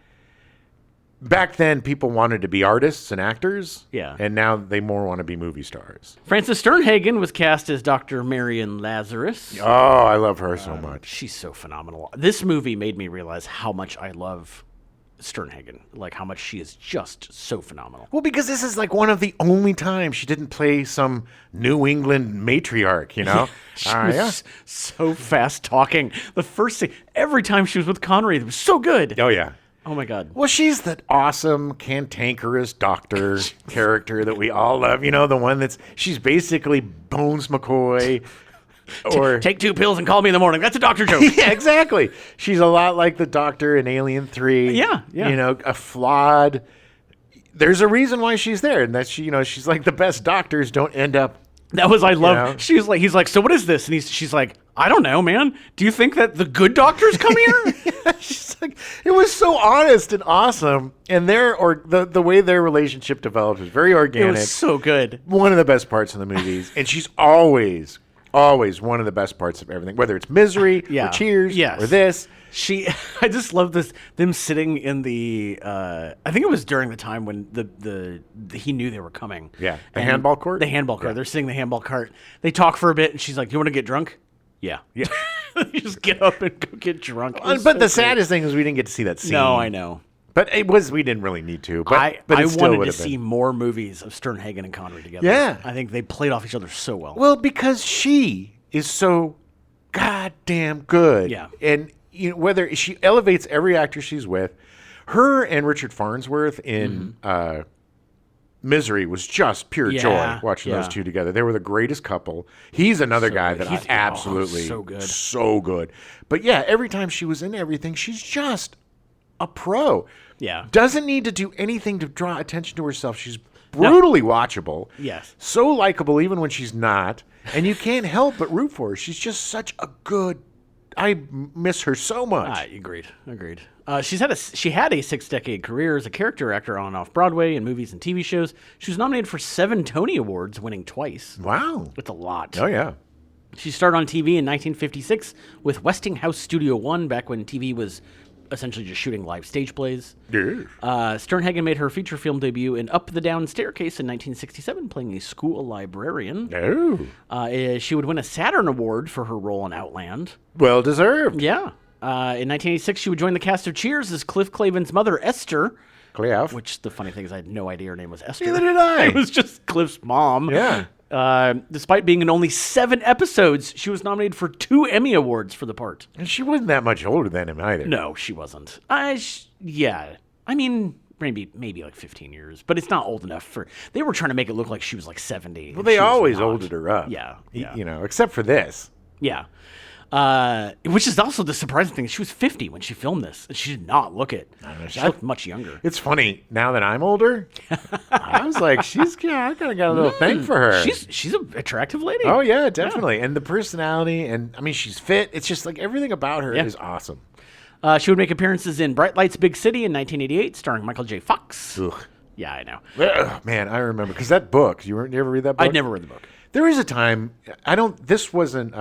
Back then, people wanted to be artists and actors. Yeah. And now they more want to be movie stars. Frances Sternhagen was cast as Dr. Marion Lazarus. Oh, I love her so much. She's so phenomenal. This movie made me realize how much I love Sternhagen. Like, how much she is just so phenomenal. Well, because this is like one of the only times she didn't play some New England matriarch, She was so fast talking. The first thing, every time she was with Connery, it was so good. Oh, yeah. Oh, my God. Well, she's that awesome, cantankerous doctor character that we all love. The one she's basically Bones McCoy. Or take 2 pills and call me in the morning. That's a doctor joke. Yeah, exactly. She's a lot like the doctor in Alien 3. Yeah. A flawed... There's a reason why she's there, and that she's like the best doctors don't end up... That was, I love. She was like, he's like, so what is this? And she's like, I don't know, man. Do you think that the good doctors come here? Yeah, she's like, it was so honest and awesome, and the way their relationship developed was very organic. It was so good. One of the best parts of the movies, and she's always one of the best parts of everything, whether it's Misery or Cheers or this. I just love this. Them sitting in the. I think it was during the time when he knew they were coming. Yeah, the handball court. The handball cart. Yeah. They're sitting in the handball cart. They talk for a bit, and she's like, "Do you want to get drunk?" Yeah. You just get up and go get drunk. But the saddest thing is we didn't get to see that scene. No, I know. But we didn't really need to. But I wanted to see more movies of Sternhagen and Connery together. Yeah. I think they played off each other so well. Well, because she is so goddamn good. Yeah. And whether she elevates every actor she's with. Her and Richard Farnsworth in Misery was just pure joy watching those two together. They were the greatest couple. He's another guy that I absolutely so good. But yeah, every time she was in everything, she's just a pro. Yeah. Doesn't need to do anything to draw attention to herself. She's brutally watchable. Yes. So likable even when she's not. And you can't help but root for her. She's just such a good... I miss her so much. Agreed. She had a 6-decade career as a character actor on and off Broadway in movies and TV shows. She was nominated for 7 Tony Awards, winning twice. Wow. That's a lot. Oh, yeah. She started on TV in 1956 with Westinghouse Studio One, back when TV was essentially just shooting live stage plays. Yeah. Sternhagen made her feature film debut in Up the Down Staircase in 1967, playing a school librarian. Oh. She would win a Saturn Award for her role in Outland. Well deserved. Yeah. In 1986, she would join the cast of Cheers as Cliff Clavin's mother, Esther. Cliff. Which, the funny thing is, I had no idea her name was Esther. Neither did I. It was just Cliff's mom. Yeah. Despite being in only 7 episodes, she was nominated for 2 Emmy Awards for the part. And she wasn't that much older than him either. No, she wasn't. Yeah. I mean, maybe like 15 years, but it's not old enough for... They were trying to make it look like she was like 70. Well, they always olded her up. Yeah. Except for this. Yeah. Which is also the surprising thing. She was 50 when she filmed this, and she did not look it. She looked much younger. It's funny, now that I'm older, I was like, I kind of got a little thing for her. She's an attractive lady. Oh, yeah, definitely. Yeah. And the personality, and I mean, she's fit. It's just like everything about her is awesome. She would make appearances in Bright Lights, Big City in 1988, starring Michael J. Fox. Ugh. Yeah, I know. Ugh, man, I remember. Because that book, you ever read that book? I never read the book. There is a time, this wasn't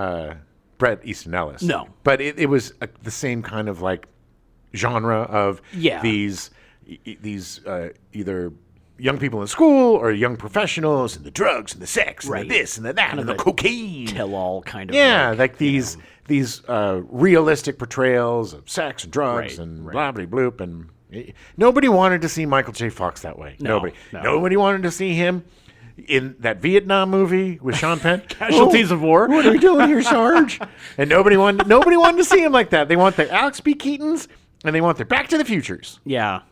Bret Easton Ellis. No. But it was the same kind of like genre of these either young people in school or young professionals and the drugs and the sex and the this and the that and the cocaine. Tell-all kind of. Yeah, like these realistic portrayals of sex and drugs and blah, blah, bloop. And nobody wanted to see Michael J. Fox that way. No. Nobody wanted to see him in that Vietnam movie with Sean Penn. Casualties of War. What are we doing here, Sarge? And nobody wanted to see him like that. They want their Alex B. Keatons and they want their Back to the Futures. Yeah.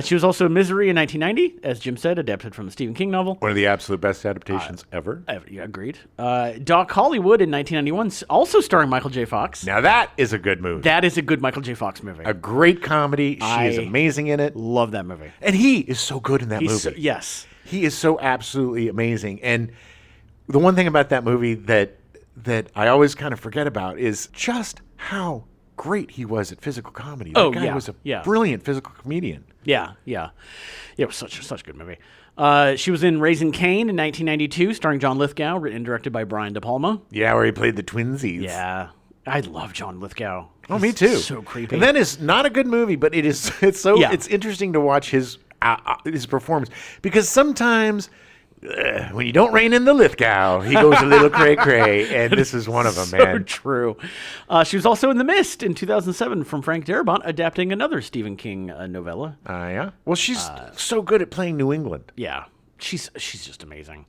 She was also in Misery in 1990, as Jim said, adapted from the Stephen King novel. One of the absolute best adaptations ever. Yeah, agreed. Doc Hollywood in 1991, also starring Michael J. Fox. Now that is a good movie. That is a good Michael J. Fox movie. A great comedy. She is amazing in it. Love that movie. And he is so good in that movie. Yes. He is so absolutely amazing. And the one thing about that movie that I always kind of forget about is just how great he was at physical comedy. That guy was a brilliant physical comedian. Yeah. It was such a good movie. She was in Raising Cain in 1992, starring John Lithgow, written and directed by Brian De Palma. Yeah, where he played the twinsies. Yeah. I love John Lithgow. Oh, me too. So creepy. And that is not a good movie, but it's interesting to watch his performance, because sometimes when you don't rein in the Lithgow, he goes a little cray-cray, and this is one of them, man. So true. She was also in The Mist in 2007 from Frank Darabont, adapting another Stephen King novella. Yeah? Well, she's so good at playing New England. Yeah. She's just amazing.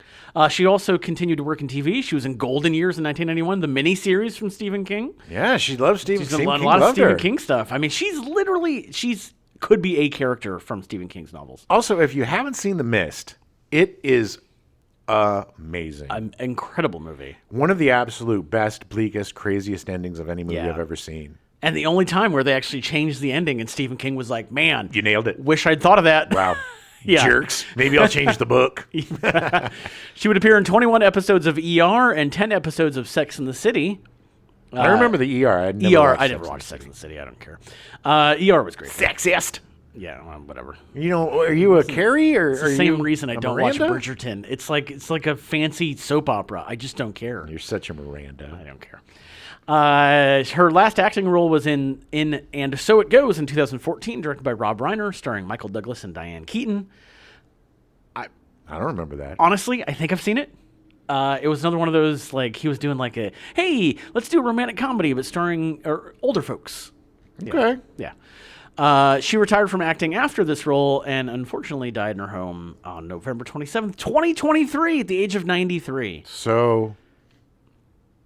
She also continued to work in TV. She was in Golden Years in 1991, the miniseries from Stephen King. Yeah, she loves Stephen King. She's done a lot of Stephen King stuff. I mean, she's could be a character from Stephen King's novels. Also, if you haven't seen The Mist, it is amazing. An incredible movie. One of the absolute best, bleakest, craziest endings of any movie I've ever seen. And the only time where they actually changed the ending and Stephen King was like, man. You nailed it. Wish I'd thought of that. Wow. Jerks. Maybe I'll change the book. She would appear in 21 episodes of ER and 10 episodes of Sex and the City. I remember the ER. I never watched Sex and the City. I don't care. ER was great. Sexist. Yeah, well, whatever. You know, are you a Carrie or it's the same reason I don't watch Bridgerton. It's like a fancy soap opera. I just don't care. You're such a Miranda. I don't care. Her last acting role was in And So It Goes in 2014, directed by Rob Reiner, starring Michael Douglas and Diane Keaton. I don't remember that. Honestly, I think I've seen it. It was another one of those, like, he was doing like hey, let's do a romantic comedy, but starring older folks. Okay. Yeah. She retired from acting after this role and unfortunately died in her home on November 27th, 2023, at the age of 93. So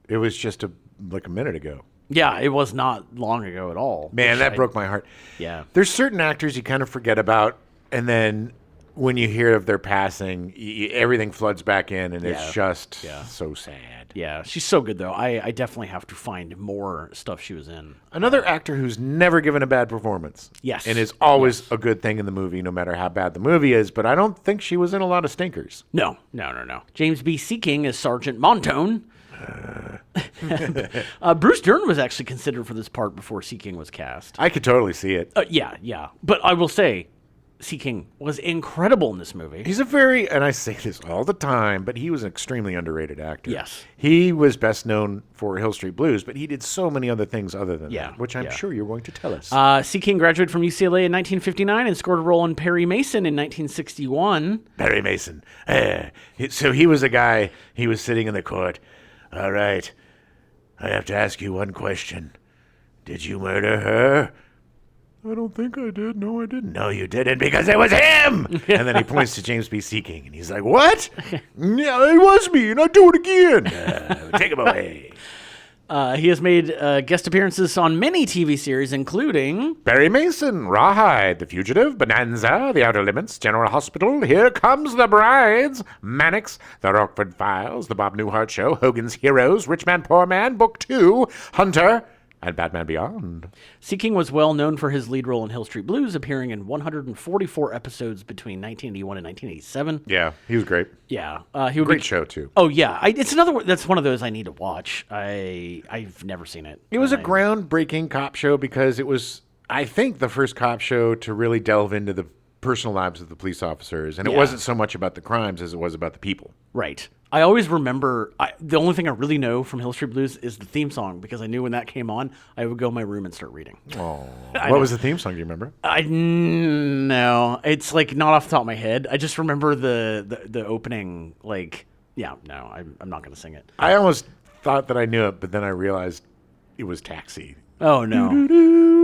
it was just like a minute ago. Yeah, it was not long ago at all. Man, that broke my heart. Yeah. There's certain actors you kind of forget about, and then when you hear of their passing, everything floods back in, and it's just so sad. Yeah, she's so good, though. I definitely have to find more stuff she was in. Another actor who's never given a bad performance. Yes. And is always a good thing in the movie, no matter how bad the movie is, but I don't think she was in a lot of stinkers. No. James B. Sikking as Sergeant Montone. Bruce Dern was actually considered for this part before Sikking was cast. I could totally see it. Yeah. But I will say, Sikking was incredible in this movie. He's and I say this all the time, but he was an extremely underrated actor. Yes. He was best known for Hill Street Blues, but he did so many other things other than that, which I'm sure you're going to tell us. Sikking graduated from UCLA in 1959 and scored a role in Perry Mason in 1961. Perry Mason. So he was a guy, he was sitting in the court. All right, I have to ask you one question. Did you murder her? I don't think I did. No, I didn't. No, you didn't, because it was him! And then he points to James B. Sikking, and he's like, what? Yeah, it was me, and I'll do it again. Take him away. He has made guest appearances on many TV series, including Perry Mason, Rawhide, The Fugitive, Bonanza, The Outer Limits, General Hospital, Here Comes the Brides, Mannix, The Rockford Files, The Bob Newhart Show, Hogan's Heroes, Rich Man, Poor Man, Book 2, Hunter, and Batman Beyond. Sikking was well known for his lead role in Hill Street Blues, appearing in 144 episodes between 1981 and 1987. Yeah, he was great. Yeah, Great show too. Oh yeah, it's another one. That's one of those I need to watch. I've never seen it. It was a groundbreaking cop show because it was, I think, the first cop show to really delve into the personal lives of the police officers, and it wasn't so much about the crimes as it was about the people. Right. I always remember, the only thing I really know from Hill Street Blues is the theme song, because I knew when that came on, I would go in my room and start reading. Oh, what was the theme song? Do you remember? No, it's like not off the top of my head. I just remember the opening, like, I'm not going to sing it. I almost thought that I knew it, but then I realized it was Taxi. Oh, no.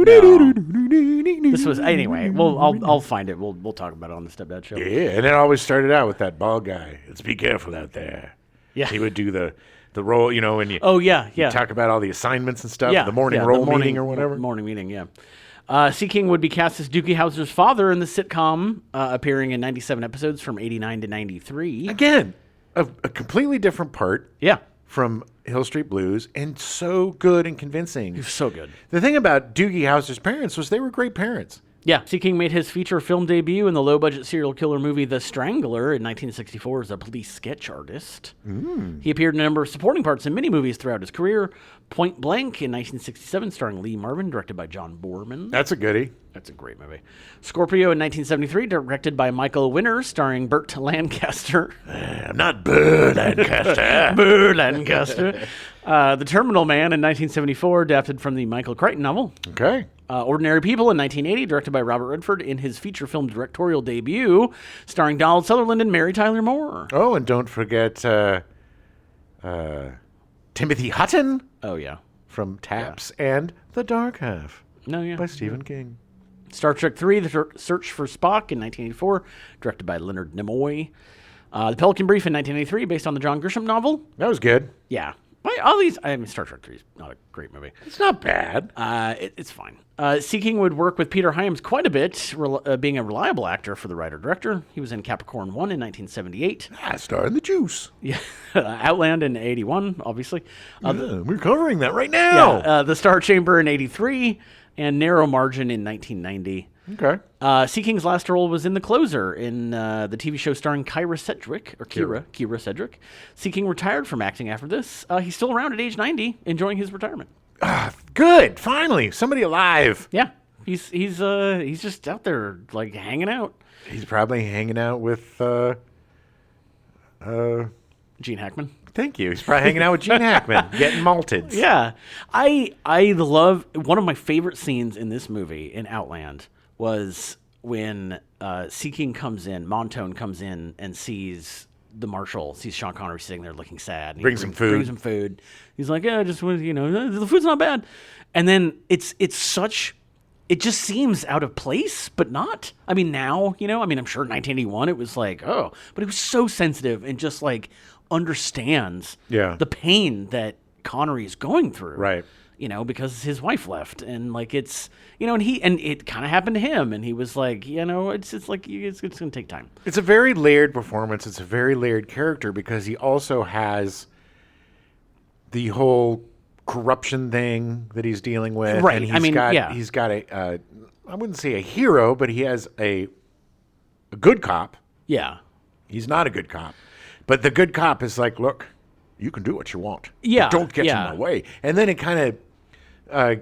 This was, anyway, well, I'll find it. We'll talk about it on the Stepdad Show. Yeah, and it always started out with that bald guy. Let's be careful out there. Yeah. He would do the role, when you you talk about all the assignments and stuff, the morning meeting or whatever. Morning meeting, yeah. Sikking would be cast as Doogie Howser's father in the sitcom, appearing in 97 episodes from 89 to 93. Again, a completely different part. Yeah. From Hill Street Blues, and so good and convincing. He was so good. The thing about Doogie Howser's parents was they were great parents. Yeah, Sikking made his feature film debut in the low-budget serial killer movie The Strangler in 1964 as a police sketch artist. He appeared in a number of supporting parts in many movies throughout his career. Point Blank in 1967, starring Lee Marvin, directed by John Boorman. That's a goodie. That's a great movie. Scorpio in 1973, directed by Michael Winner, starring Burt Lancaster. I'm not Burt Lancaster. Burt Lancaster. The Terminal Man in 1974, adapted from the Michael Crichton novel. Okay. Ordinary People in 1980, directed by Robert Redford in his feature film directorial debut, starring Donald Sutherland and Mary Tyler Moore. Oh, and don't forget Timothy Hutton. Oh, yeah. From Taps and The Dark Half. No, yeah. By Stephen King. Star Trek III, The Search for Spock in 1984, directed by Leonard Nimoy. The Pelican Brief in 1983, based on the John Grisham novel. That was good. Yeah. All these, Star Trek 3 is not a great movie. It's not bad. It's fine. Sikking would work with Peter Hyams quite a bit, being a reliable actor for the writer-director. He was in Capricorn 1 in 1978. Star in the Juice. Yeah, Outland in 81, obviously. We're covering that right now. Yeah, The Star Chamber in 83, and Narrow Margin in 1990. Okay. Sikking's last role was in The Closer, in the TV show starring Kira Sedgwick. Sikking retired from acting after this. He's still around at age 90, enjoying his retirement. Good. Finally, somebody alive. Yeah, he's just out there like hanging out. He's probably hanging out with Gene Hackman. Thank you. He's probably hanging out with Gene Hackman, getting malted. Yeah, I love one of my favorite scenes in this movie in Outland was when Sikking comes in, Montone comes in and sees the marshal, sees Sean Connery sitting there looking sad. And brings him food. He's like, yeah, just the food's not bad. And then it just seems out of place, but not. I mean, now, I'm sure in 1981 it was like, oh, but it was so sensitive and just like understands the pain that Connery is going through. Right. because his wife left, and like it's, and it kind of happened to him, and he was like, it's like it's gonna take time. It's a very layered performance. It's a very layered character because he also has the whole corruption thing that he's dealing with, right? And he's got a I wouldn't say a hero, but he has a good cop. Yeah, he's not a good cop, but the good cop is like, look, you can do what you want. Yeah, but don't get in my way, and then it kind of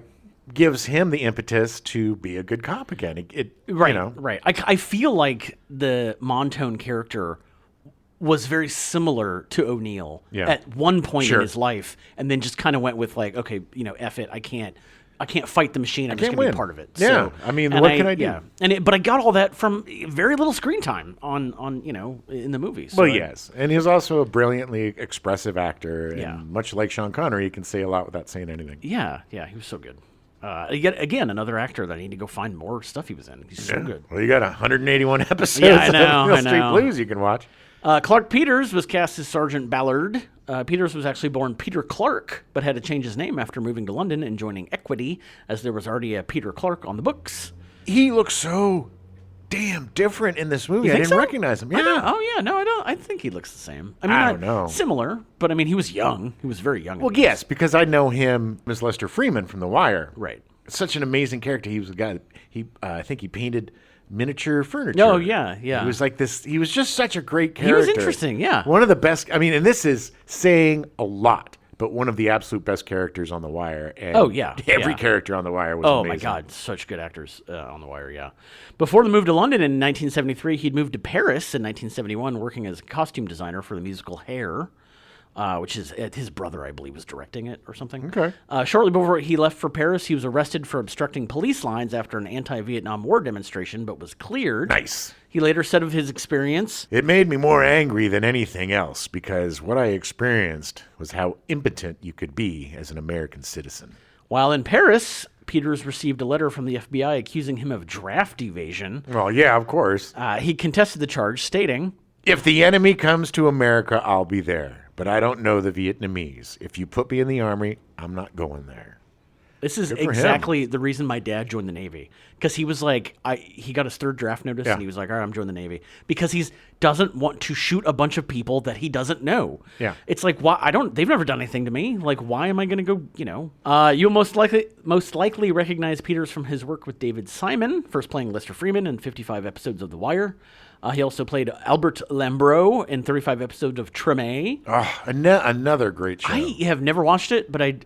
gives him the impetus to be a good cop again. Right. I feel like the Montone character was very similar to O'Neill at one point in his life, and then just kind of went with like, okay, F it, I can't fight the machine. I'm just going to be part of it. Yeah, so, I mean, what can I do? Yeah, but I got all that from very little screen time on in the movie. So yes, and he's also a brilliantly expressive actor. And much like Sean Connery, he can say a lot without saying anything. Yeah, he was so good. Yet again, another actor that I need to go find more stuff he was in. He's so good. Well, you got 181 episodes I know, of Street Blues you can watch. Clarke Peters was cast as Sergeant Ballard. Peters was actually born Peter Clarke, but had to change his name after moving to London and joining Equity, as there was already a Peter Clarke on the books. He looks so damn different in this movie. I didn't recognize him. Yeah. I don't. I think he looks the same. I mean, I don't know. Similar, but I mean, he was young. He was very young. Well, yes, because I know him as Lester Freeman from The Wire. Right. Such an amazing character. He was a guy. I think he painted miniature furniture. Oh, yeah. He was like this. He was just such a great character. He was interesting, yeah. One of the best. I mean, and this is saying a lot, but one of the absolute best characters on The Wire. And every character on The Wire was amazing. Oh, my God. Such good actors on The Wire, yeah. Before the move to London in 1973, he'd moved to Paris in 1971, working as a costume designer for the musical Hair. Which is his brother, I believe, was directing it or something. Okay. Shortly before he left for Paris, he was arrested for obstructing police lines after an anti-Vietnam War demonstration, but was cleared. Nice. He later said of his experience, "It made me more angry than anything else because what I experienced was how impotent you could be as an American citizen." While in Paris, Peters received a letter from the FBI accusing him of draft evasion. Well, yeah, of course. He contested the charge, stating, "If the enemy comes to America, I'll be there. But I don't know the Vietnamese. If you put me in the army, I'm not going there." This is exactly the reason my dad joined the Navy. Because he was like, he got his third draft notice, and he was like, all right, I'm joining the Navy. Because he doesn't want to shoot a bunch of people that he doesn't know. Yeah. It's like, why? They've never done anything to me. Like, why am I going to go, You'll most likely recognize Peters from his work with David Simon, first playing Lester Freeman in 55 episodes of The Wire. He also played Albert Lambro in 35 episodes of Treme. Oh, another great show. I have never watched it, but I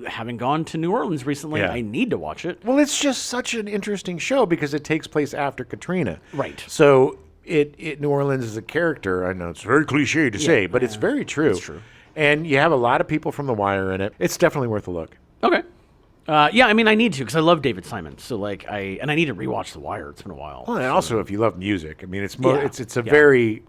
having gone to New Orleans recently, I need to watch it. Well, it's just such an interesting show because it takes place after Katrina. Right. So New Orleans is a character. I know it's very cliche to say, but it's very true. It's true. And you have a lot of people from The Wire in it. It's definitely worth a look. Okay. I mean, I need to because I love David Simon. So I need to rewatch The Wire. It's been a while. Well, and also if you love music, I mean, it's a very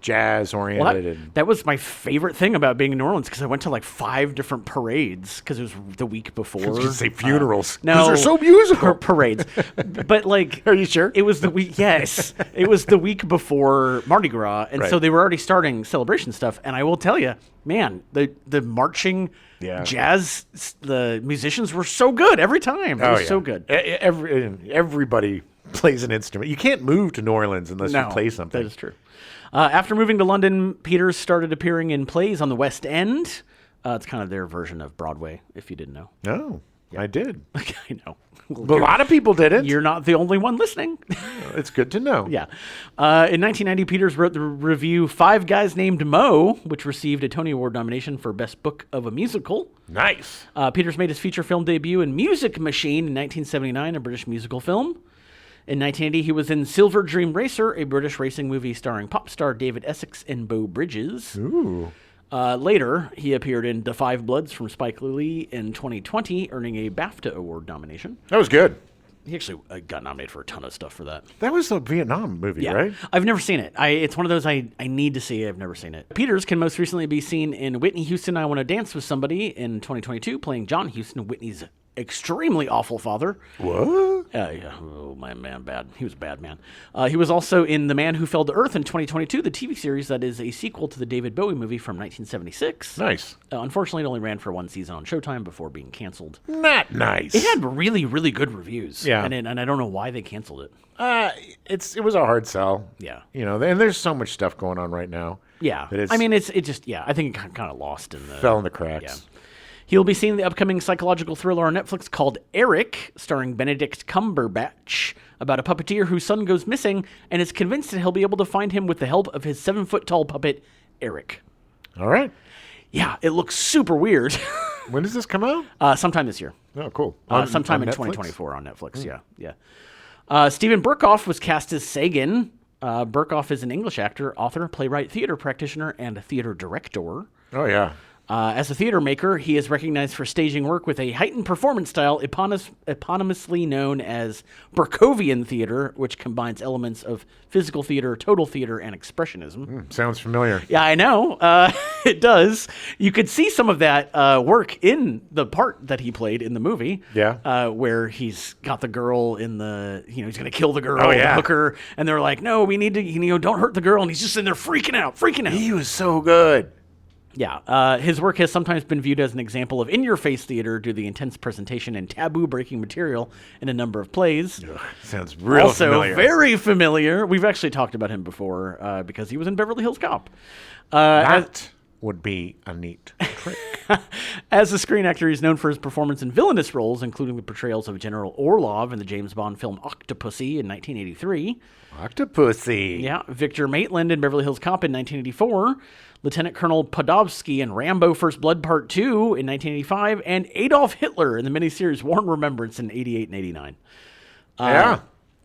jazz oriented. Well, that was my favorite thing about being in New Orleans because I went to like 5 different parades because it was the week before. I was gonna say funerals. No, they're so musical. Parades, but like, are you sure? It was the week. Yes, it was the week before Mardi Gras, and so they were already starting celebration stuff. And I will tell you, man, the marching. Yeah. Jazz, the musicians were so good every time. It was so good. Everybody plays an instrument. You can't move to New Orleans unless you play something. That is true. After moving to London, Peters started appearing in plays on the West End. It's kind of their version of Broadway, if you didn't know. No, I did. I know. Well, a lot of people didn't. You're not the only one listening. It's good to know. Yeah. In 1990, Peters wrote the review 5 Guys Named Mo, which received a Tony Award nomination for Best Book of a Musical. Nice. Peters made his feature film debut in Music Machine in 1979, a British musical film. In 1980, he was in Silver Dream Racer, a British racing movie starring pop star David Essex and Beau Bridges. Ooh. Later, he appeared in Da 5 Bloods from Spike Lee in 2020, earning a BAFTA Award nomination. That was good. He actually got nominated for a ton of stuff for that. That was the Vietnam movie, right? I've never seen it. It's one of those I need to see. I've never seen it. Peters can most recently be seen in Whitney Houston, I Want to Dance with Somebody in 2022, playing John Houston, Whitney's extremely awful father. What? Yeah. Oh, my man, bad. He was a bad man. He was also in The Man Who Fell to Earth in 2022, the TV series that is a sequel to the David Bowie movie from 1976. Nice. Unfortunately, it only ran for one season on Showtime before being canceled. Not nice. It had really, really good reviews. Yeah. And I don't know why they canceled it. It was a hard sell. Yeah. You know, and there's so much stuff going on right now. Yeah. That I mean, it just, I think it kind of lost in the... fell in the cracks. Yeah. He'll be seeing the upcoming psychological thriller on Netflix called Eric, starring Benedict Cumberbatch, about a puppeteer whose son goes missing and is convinced that he'll be able to find him with the help of his 7-foot-tall puppet, Eric. All right. Yeah, it looks super weird. When does this come out? Sometime this year. Oh, cool. Sometime in Netflix? 2024 on Netflix, yeah. Stephen Burkoff was cast as Sagan. Burkoff is an English actor, author, playwright, theater practitioner, and theater director. Oh, yeah. As a theater maker, he is recognized for staging work with a heightened performance style eponymously known as Burkovian theater, which combines elements of physical theater, total theater, and expressionism. Sounds familiar. Yeah, I know. It does. You could see some of that work in the part that he played in the movie. Yeah. Where he's got the girl in the, he's going to kill the girl, Oh, yeah. the hooker, and they're like, no, we need to, don't hurt the girl, and he's just in there freaking out. He was so good. Yeah, his work has sometimes been viewed as an example of in-your-face theater due to the intense presentation and taboo-breaking material in a number of plays. Ugh, sounds real familiar. Also very familiar. We've actually talked about him before because he was in Beverly Hills Cop. That would be a neat trick. As a screen actor, he's known for his performance in villainous roles, including the portrayals of General Orlov in the James Bond film Octopussy in 1983. Octopussy. Yeah, Victor Maitland in Beverly Hills Cop in 1984. Lieutenant Colonel Podovsky in Rambo First Blood Part 2 in 1985, and Adolf Hitler in the miniseries War and Remembrance in 88 and 89. Yeah.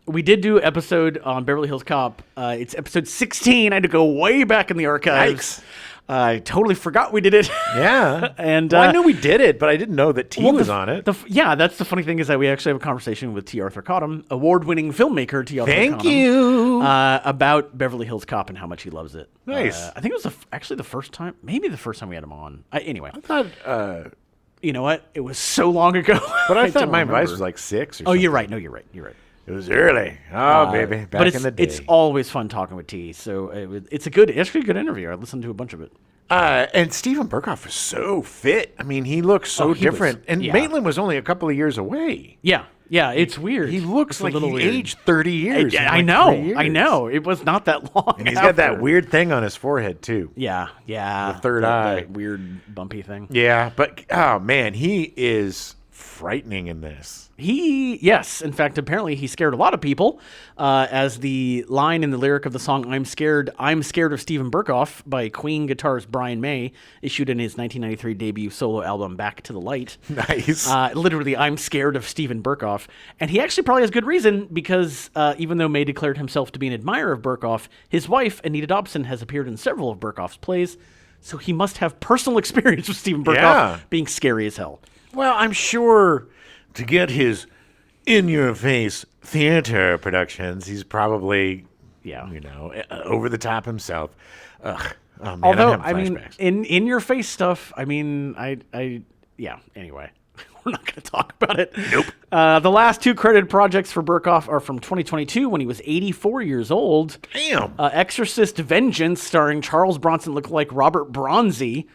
We did do an episode on Beverly Hills Cop. It's episode 16. I had to go way back in the archives. Yikes. I totally forgot we did it. Yeah. And well, I knew we did it, but I didn't know that T was on it. Yeah, that's the funny thing is that we actually have a conversation with T. Arthur Cottam, award-winning filmmaker T. Arthur Cottam. Thank you. About Beverly Hills Cop and how much he loves it. Nice. I think it was actually the first time, maybe the first time we had him on. Anyway. I thought... you know what? It was so long ago. But I thought don't My remember. Advice was like 6 or Oh, something. you're right. No, you're right. You're right. It was early. Oh, baby. Back in the day. It's always fun talking with T. So it's actually a good interview. I listened to a bunch of it. And Stephen Burkoff was so fit. I mean, he looks so different. And Maitland was only a couple of years away. Yeah. Yeah, it's weird. He looks like he weird. aged 30 years. I know. It was not that long. And he's got that weird thing on his forehead, too. Yeah. The third eye. That weird bumpy thing. Yeah, but, oh, man, he is frightening in this. Yes. In fact, apparently he scared a lot of people, as the line in the lyric of the song I'm Scared of Stephen Burkoff by Queen guitarist Brian May, issued in his 1993 debut solo album Back to the Light. Nice. Literally, I'm scared of Stephen Burkoff. And he actually probably has good reason because even though May declared himself to be an admirer of Burkoff, his wife, Anita Dobson, has appeared in several of Burkoff's plays, so he must have personal experience with Stephen Burkoff being scary as hell. Well, I'm sure to get his in-your-face theater productions, he's probably, over the top himself. Ugh. Oh, man, Although, I'm having flashbacks. in your face stuff, anyway. We're not going to talk about it. Nope. The last two credited projects for Burkoff are from 2022 when he was 84 years old. Damn. Exorcist Vengeance, starring Charles Bronson lookalike Robert Bronzy.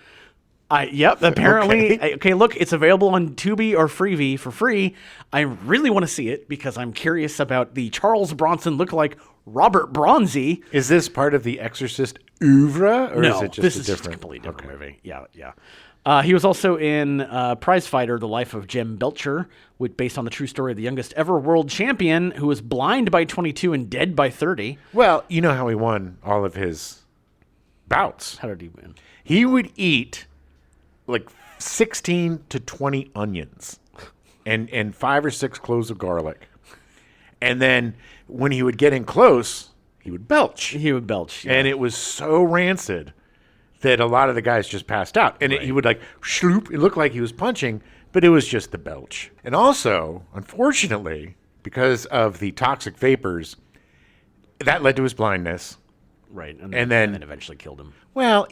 Apparently. Okay, look, it's available on Tubi or Freevee for free. I really want to see it because I'm curious about the Charles Bronson lookalike Robert Bronzy. Is this part of the Exorcist oeuvre, or No, is it just this a is different? just a completely different movie. Yeah. He was also in Prize Fighter: The Life of Jem Belcher, based on the true story of the youngest ever world champion who was blind by 22 and dead by 30. Well, you know how he won all of his bouts. How did he win? He would eat like 16 to 20 onions and 5 or 6 cloves of garlic. And then when he would get in close, he would belch. Yeah. And it was so rancid that a lot of the guys just passed out. And he would like shloop. It looked like he was punching, but it was just the belch. And also, unfortunately, because of the toxic vapors, that led to his blindness. Right. And then eventually killed him. Well,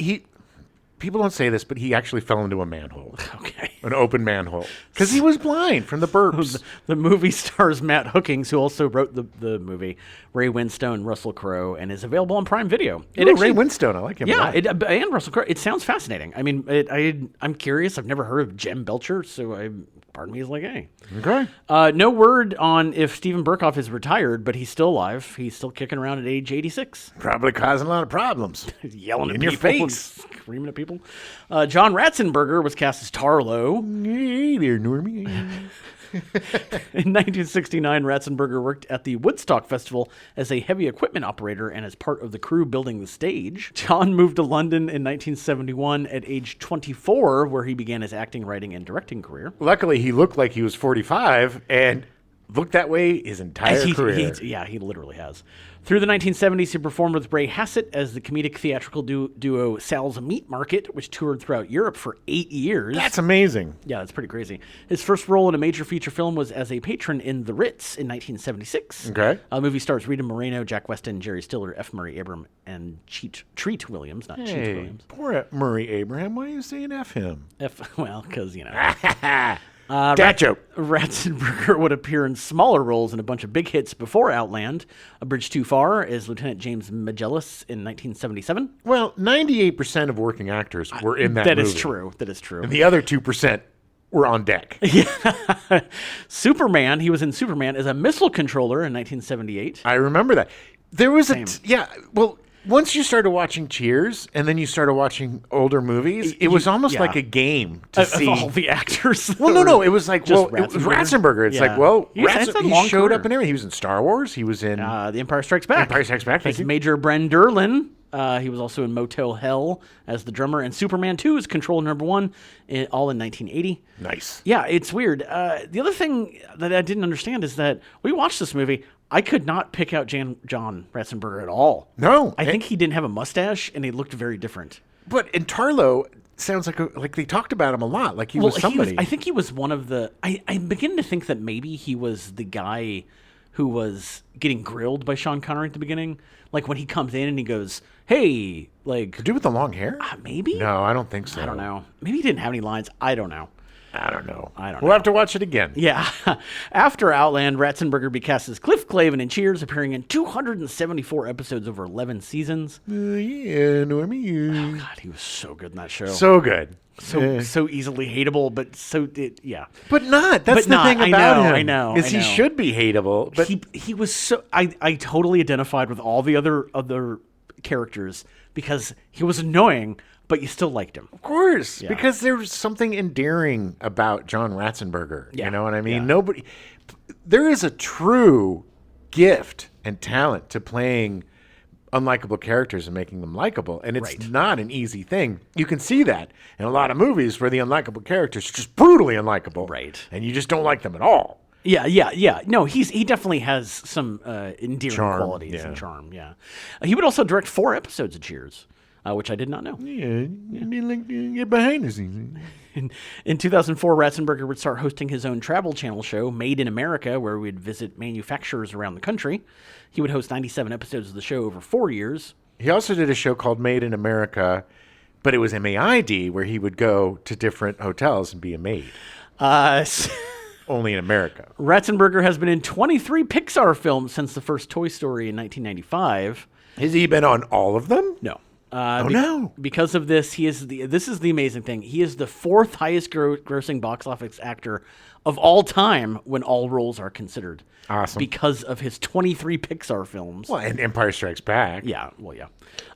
people don't say this, but he actually fell into a manhole. Okay. an open manhole because he was blind from the burps. The movie stars Matt Hookings, who also wrote the movie, Ray Winstone, Russell Crowe, and is available on Prime Video. Ray Winstone, I like him. Yeah, and Russell Crowe. It sounds fascinating. I mean, I'm curious. I've never heard of Jem Belcher, so part of me is like, hey. Okay. No word on if Steven Berkoff is retired, but he's still alive. He's still kicking around at age 86. Probably causing a lot of problems. Yelling in at your people face. and screaming at people. John Ratzenberger was cast as Tarlo. Hey there, Normie. In 1969, Ratzenberger worked at the Woodstock Festival as a heavy equipment operator and as part of the crew building the stage. John moved to London in 1971 at age 24, where he began his acting, writing, and directing career. Luckily, he looked like he was 45 and looked that way his entire career. He literally has. Through the 1970s, he performed with Ray Hassett as the comedic theatrical duo Sal's Meat Market, which toured throughout Europe for 8 years. That's amazing. Yeah, that's pretty crazy. His first role in a major feature film was as a patron in The Ritz in 1976. Okay. Movie stars Rita Moreno, Jack Weston, Jerry Stiller, F. Murray Abraham, and Treat Williams, not Cheat Williams. Poor Murray Abraham. Why are you saying F him? Well, because, Dad joke. Ratzenberger would appear in smaller roles in a bunch of big hits before Outland. A Bridge Too Far as Lieutenant James Magellan in 1977. Well, 98% of working actors were in that movie. That is true. That is true. And the other 2% were on deck. Yeah. Superman. He was in Superman as a missile controller in 1978. I remember that. There was once you started watching Cheers and then you started watching older movies, it was almost like a game to see all the actors. Well, no. It was like, Just it was Ratzenberger. It's like, well, he showed up in everything. He was in Star Wars. He was in The Empire Strikes Back. Thank you. Major Bren Derlin. He was also in Motel Hell as the drummer. And Superman 2 is Control Number 1, all in 1980. Nice. Yeah, it's weird. The other thing that I didn't understand is that we watched this movie. I could not pick out John Ratzenberger at all. No. I think he didn't have a mustache, and he looked very different. But in Tarlo, sounds like they talked about him a lot, like he was somebody. I think he was one of the... I begin to think that maybe he was the guy who was getting grilled by Sean Connery at the beginning. Like when he comes in and he goes, hey, like... The dude with the long hair? Maybe? No, I don't think so. I don't know. Maybe he didn't have any lines. I don't know. We'll have to watch it again. Yeah. After Outland, Ratzenberger be cast as Cliff Clavin in Cheers, appearing in 274 episodes over 11 seasons. Yeah, Normie. Oh, God, he was so good in that show. So good. So easily hateable, but yeah. But not. That's the thing about him. I know. He should be hateable. But he was so... I totally identified with all the other characters because he was annoying, but you still liked him. Of course, because there's something endearing about John Ratzenberger. Yeah. You know what I mean? Yeah. There is a true gift and talent to playing unlikable characters and making them likable, and it's not an easy thing. You can see that in a lot of movies where the unlikable characters are just brutally unlikable, right? And you just don't like them at all. Yeah. No, he definitely has some endearing qualities and charm. Yeah, he would also direct 4 episodes of Cheers. Which I did not know. Yeah, get behind the scenes. In 2004, Ratzenberger would start hosting his own travel channel show, Made in America, where we'd visit manufacturers around the country. He would host 97 episodes of the show over 4 years. He also did a show called Made in America, but it was MAID, where he would go to different hotels and be a maid. Only in America. Ratzenberger has been in 23 Pixar films since the first Toy Story in 1995. Has he been on all of them? No. No. Because of this, this is the amazing thing. He is the 4th highest grossing box office actor of all time when all roles are considered. Awesome. Because of his 23 Pixar films. Well, and Empire Strikes Back. Yeah,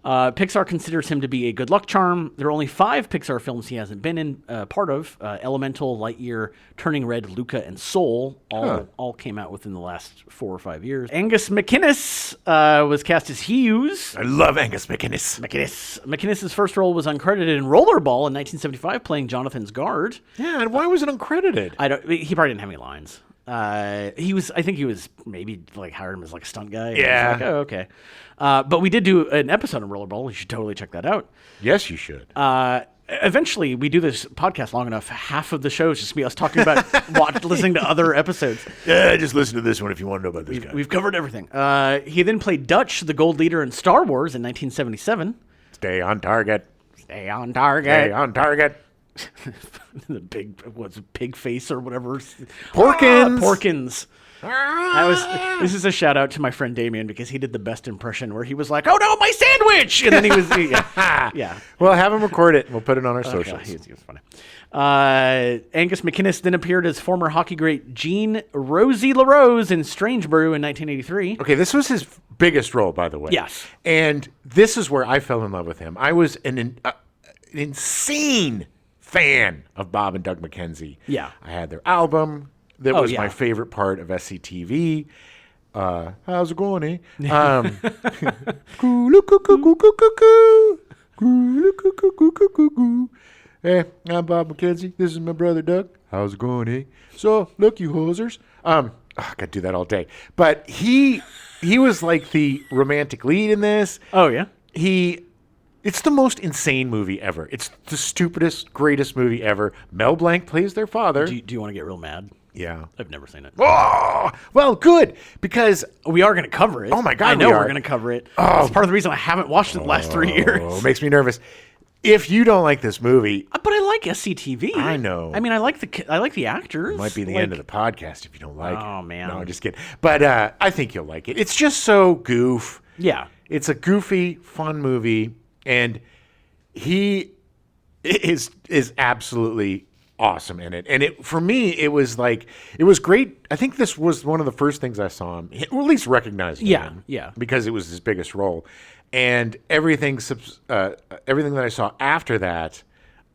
Pixar considers him to be a good luck charm. There are only 5 Pixar films he hasn't been in part of. Elemental, Lightyear, Turning Red, Luca, and Soul all came out within the last 4 or 5 years. Angus MacInnes was cast as Hughes. I love Angus MacInnes. MacInnes' first role was uncredited in Rollerball in 1975, playing Jonathan's guard. Yeah, and why was it uncredited? He probably didn't have any lines. I think he was maybe like hired him as like a stunt guy. Yeah. Like, oh, okay. But we did do an episode of Rollerball. You should totally check that out. Yes, you should. Eventually, we do this podcast long enough. Half of the show is just me us talking about listening to other episodes. Yeah, just listen to this one if you want to know about this guy. We've covered everything. He then played Dutch, the gold leader in Star Wars in 1977. Stay on target. Stay on target. Stay on target. the pig face or whatever. Porkins. Porkins. This is a shout out to my friend Damien because he did the best impression where he was like, "Oh no, my sandwich!" And then he was, yeah. Well, have him record it. And we'll put it on our socials. He was funny. Angus MacInnes then appeared as former hockey great Jean Rosie LaRose in Strange Brew in 1983. Okay, this was his biggest role, by the way. Yes. And this is where I fell in love with him. I was an insane fan of Bob and Doug McKenzie. Yeah. I had their album. That was yeah. my favorite part of SCTV. How's it going, eh? Hey, I'm Bob McKenzie. This is my brother Doug. How's it going, eh? So, look, you hosers. I could do that all day. But he was like the romantic lead in this. Oh yeah. It's the most insane movie ever. It's the stupidest, greatest movie ever. Mel Blanc plays their father. Do you want to get real mad? Yeah. I've never seen it. Oh, well, good, because we are going to cover it. Oh my God, I know we are. we're going to cover it. That's part of the reason I haven't watched it the last 3 years. It makes me nervous. If you don't like this movie, But I like SCTV. I know. I mean, I like the actors. it might be the end of the podcast if you don't like it. Oh, man. No, I'm just kidding. But I think you'll like it. It's just so goof. Yeah. It's a goofy, fun movie, and he is absolutely awesome in it. And for me, it was great. I think this was one of the first things I saw him, or at least recognized him. Yeah. Because it was his biggest role. And everything that I saw after that,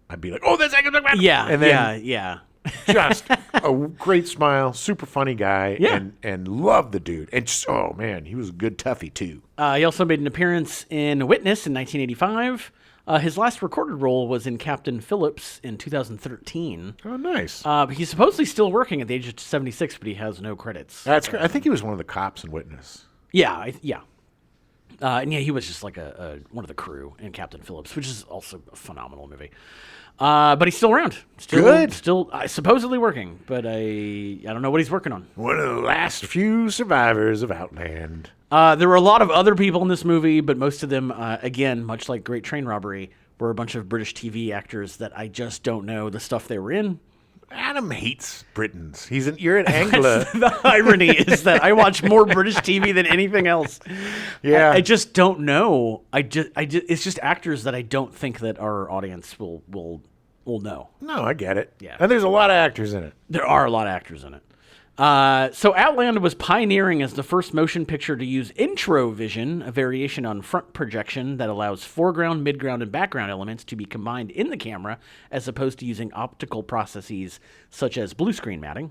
I'd be like, oh, that's Angus McMahon. Yeah. And then yeah. just a great smile, super funny guy, and loved the dude. And just, oh man, he was a good toughie too. He also made an appearance in Witness in 1985. His last recorded role was in Captain Phillips in 2013. Oh, nice. He's supposedly still working at the age of 76, but he has no credits. That's great. I think he was one of the cops in Witness. Yeah. And he was just like one of the crew in Captain Phillips, which is also a phenomenal movie. But he's still around. Good. Still supposedly working, but I don't know what he's working on. One of the last few survivors of Outland. There were a lot of other people in this movie, but most of them, again, much like Great Train Robbery, were a bunch of British TV actors that I just don't know the stuff they were in. Adam hates Britons. You're an Angler. The irony is that I watch more British TV than anything else. Yeah. I just don't know. It's just actors that I don't think that our audience will know. No, I get it. Yeah. And there's a lot of actors in it. There are a lot of actors in it. So Outland was pioneering as the first motion picture to use introvision, a variation on front projection that allows foreground, midground, and background elements to be combined in the camera, as opposed to using optical processes such as blue screen matting.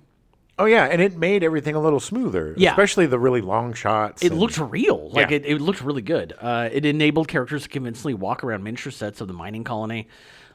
Oh, yeah, and it made everything a little smoother, especially the really long shots. It looked real. Yeah. It looked really good. It enabled characters to convincingly walk around miniature sets of the mining colony.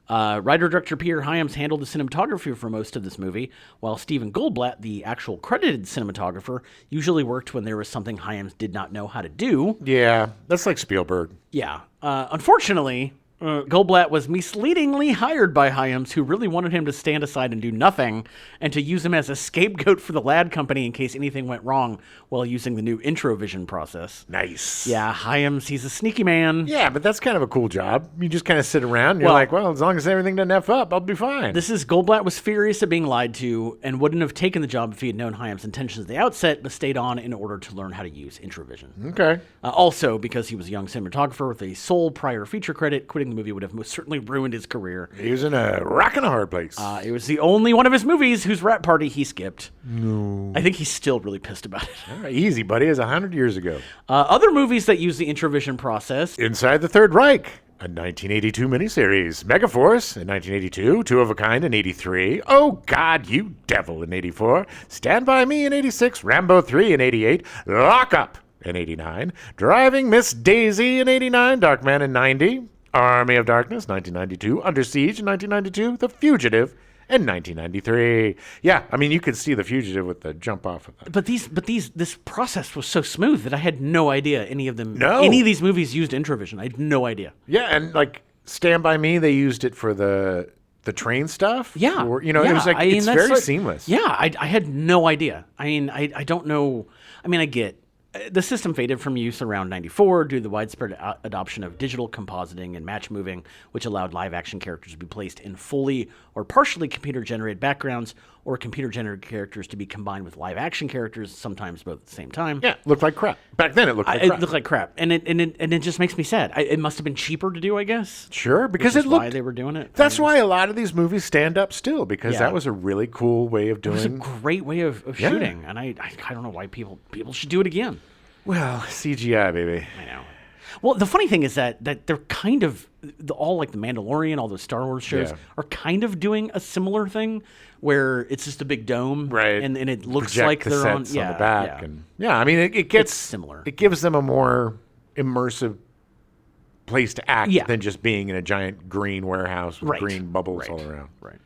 Writer-director Peter Hyams handled the cinematography for most of this movie, while Stephen Goldblatt, the actual credited cinematographer, usually worked when there was something Hyams did not know how to do. Yeah, that's like Spielberg. Yeah. Unfortunately, Goldblatt was misleadingly hired by Hyams, who really wanted him to stand aside and do nothing, and to use him as a scapegoat for the Ladd Company in case anything went wrong while using the new introvision process. Nice. Yeah, Hyams, he's a sneaky man. Yeah, but that's kind of a cool job. You just kind of sit around and you're like, well, as long as everything doesn't F up, I'll be fine. Goldblatt was furious at being lied to and wouldn't have taken the job if he had known Hyams' intentions at the outset, but stayed on in order to learn how to use introvision. Okay. Also, because he was a young cinematographer with a sole prior feature credit, quitting the movie would have most certainly ruined his career. He was in a rock and a hard place. It was the only one of his movies whose rap party he skipped. No. I think he's still really pissed about it. All right, easy, buddy. It was 100 years ago. Other movies that use the introvision process. Inside the Third Reich, a 1982 miniseries. Megaforce in 1982. Two of a Kind in 83. Oh, God, you devil in 84. Stand By Me in 86. Rambo 3 in 88. Lock Up in 89. Driving Miss Daisy in 89. Darkman in 90. Army of Darkness, 1992. Under Siege in 1992. The Fugitive in 1993. Yeah, I mean, you could see The Fugitive with the jump off of that. But this process was so smooth that I had no idea any of these movies used introvision. I had no idea. Yeah, and like Stand By Me, they used it for the train stuff. Yeah. Or, it was like, it's very seamless. Yeah, I had no idea. I mean, I don't know. I mean, I get The system faded from use around 94 due to the widespread adoption of digital compositing and match moving, which allowed live-action characters to be placed in fully or partially computer-generated backgrounds, or computer-generated characters to be combined with live-action characters, sometimes both at the same time. Yeah, looked like crap. Back then, it looked like crap. It looked like crap, and it just makes me sad. It must have been cheaper to do, I guess. Sure, because Which is it looked. why they were doing it. That's why a lot of these movies stand up still, because Yeah. that was a really cool way of doing. It was a great way of shooting, and I don't know why people should do it again. Well, CGI, baby. I know. Well, the funny thing is that they're kind of all like the Mandalorian, all those Star Wars shows are kind of doing a similar thing where it's just a big dome, Right. And it looks Project like the they're on sets on the back, and I mean, it gets It's similar. It gives them a more immersive place to act than just being in a giant green warehouse with Right. green bubbles all around. Right.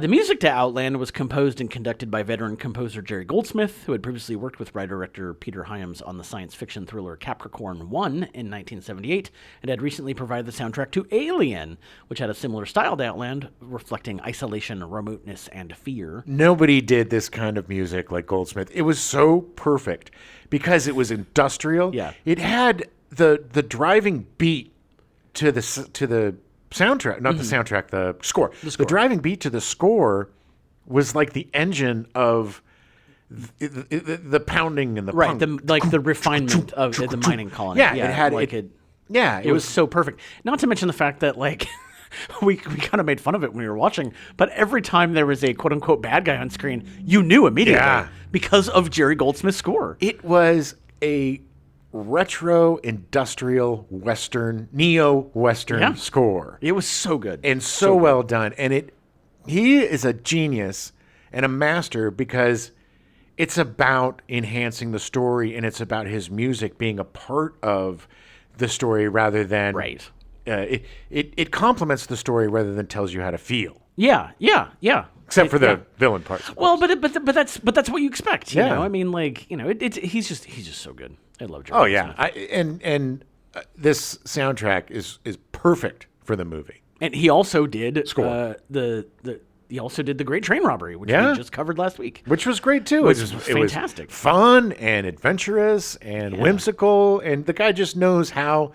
The music to Outland was composed and conducted by veteran composer Jerry Goldsmith, who had previously worked with writer-director Peter Hyams on the science fiction thriller Capricorn 1 in 1978, and had recently provided the soundtrack to Alien, which had a similar style to Outland, reflecting isolation, remoteness, and fear. Nobody did this kind of music like Goldsmith. It was so perfect because it was industrial. Yeah. It had the driving beat to the soundtrack, not the soundtrack, the score. The driving beat to the score was like the engine of the pounding and the Right, punk. the refinement of the mining colony. Yeah, it had like it. it. Yeah, It was so perfect. Not to mention the fact that like we kind of made fun of it when we were watching, but every time there was a quote unquote bad guy on screen, you knew immediately because of Jerry Goldsmith's score. It was a retro industrial western, neo-western score. It was so good. And so well done. And he is a genius and a master because it's about enhancing the story, and it's about his music being a part of the story rather than it complements the story rather than tells you how to feel. Yeah. Except for the villain parts. of Well, course. but that's what you expect. You Yeah. know, I mean, like he's just so good. I love Jerry. Oh yeah, and this soundtrack is perfect for the movie. And he also did Score. he also did the Great Train Robbery, which we just covered last week. Which was great too. Which it was fantastic. Was fun and adventurous and whimsical, and the guy just knows how.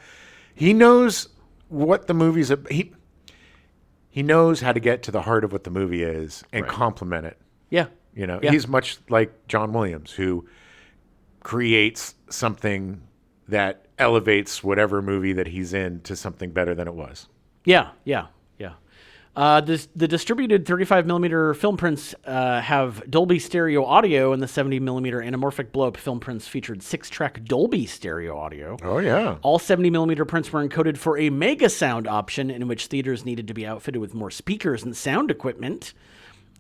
He knows what the movie's. He knows how to get to the heart of what the movie is and complement it. Yeah. You know, he's much like John Williams, who creates something that elevates whatever movie that he's in to something better than it was. Yeah. The distributed 35mm film prints have Dolby stereo audio, and the 70mm anamorphic blow-up film prints featured 6-track Dolby stereo audio. Oh, yeah. All 70mm prints were encoded for a mega sound option, in which theaters needed to be outfitted with more speakers and sound equipment.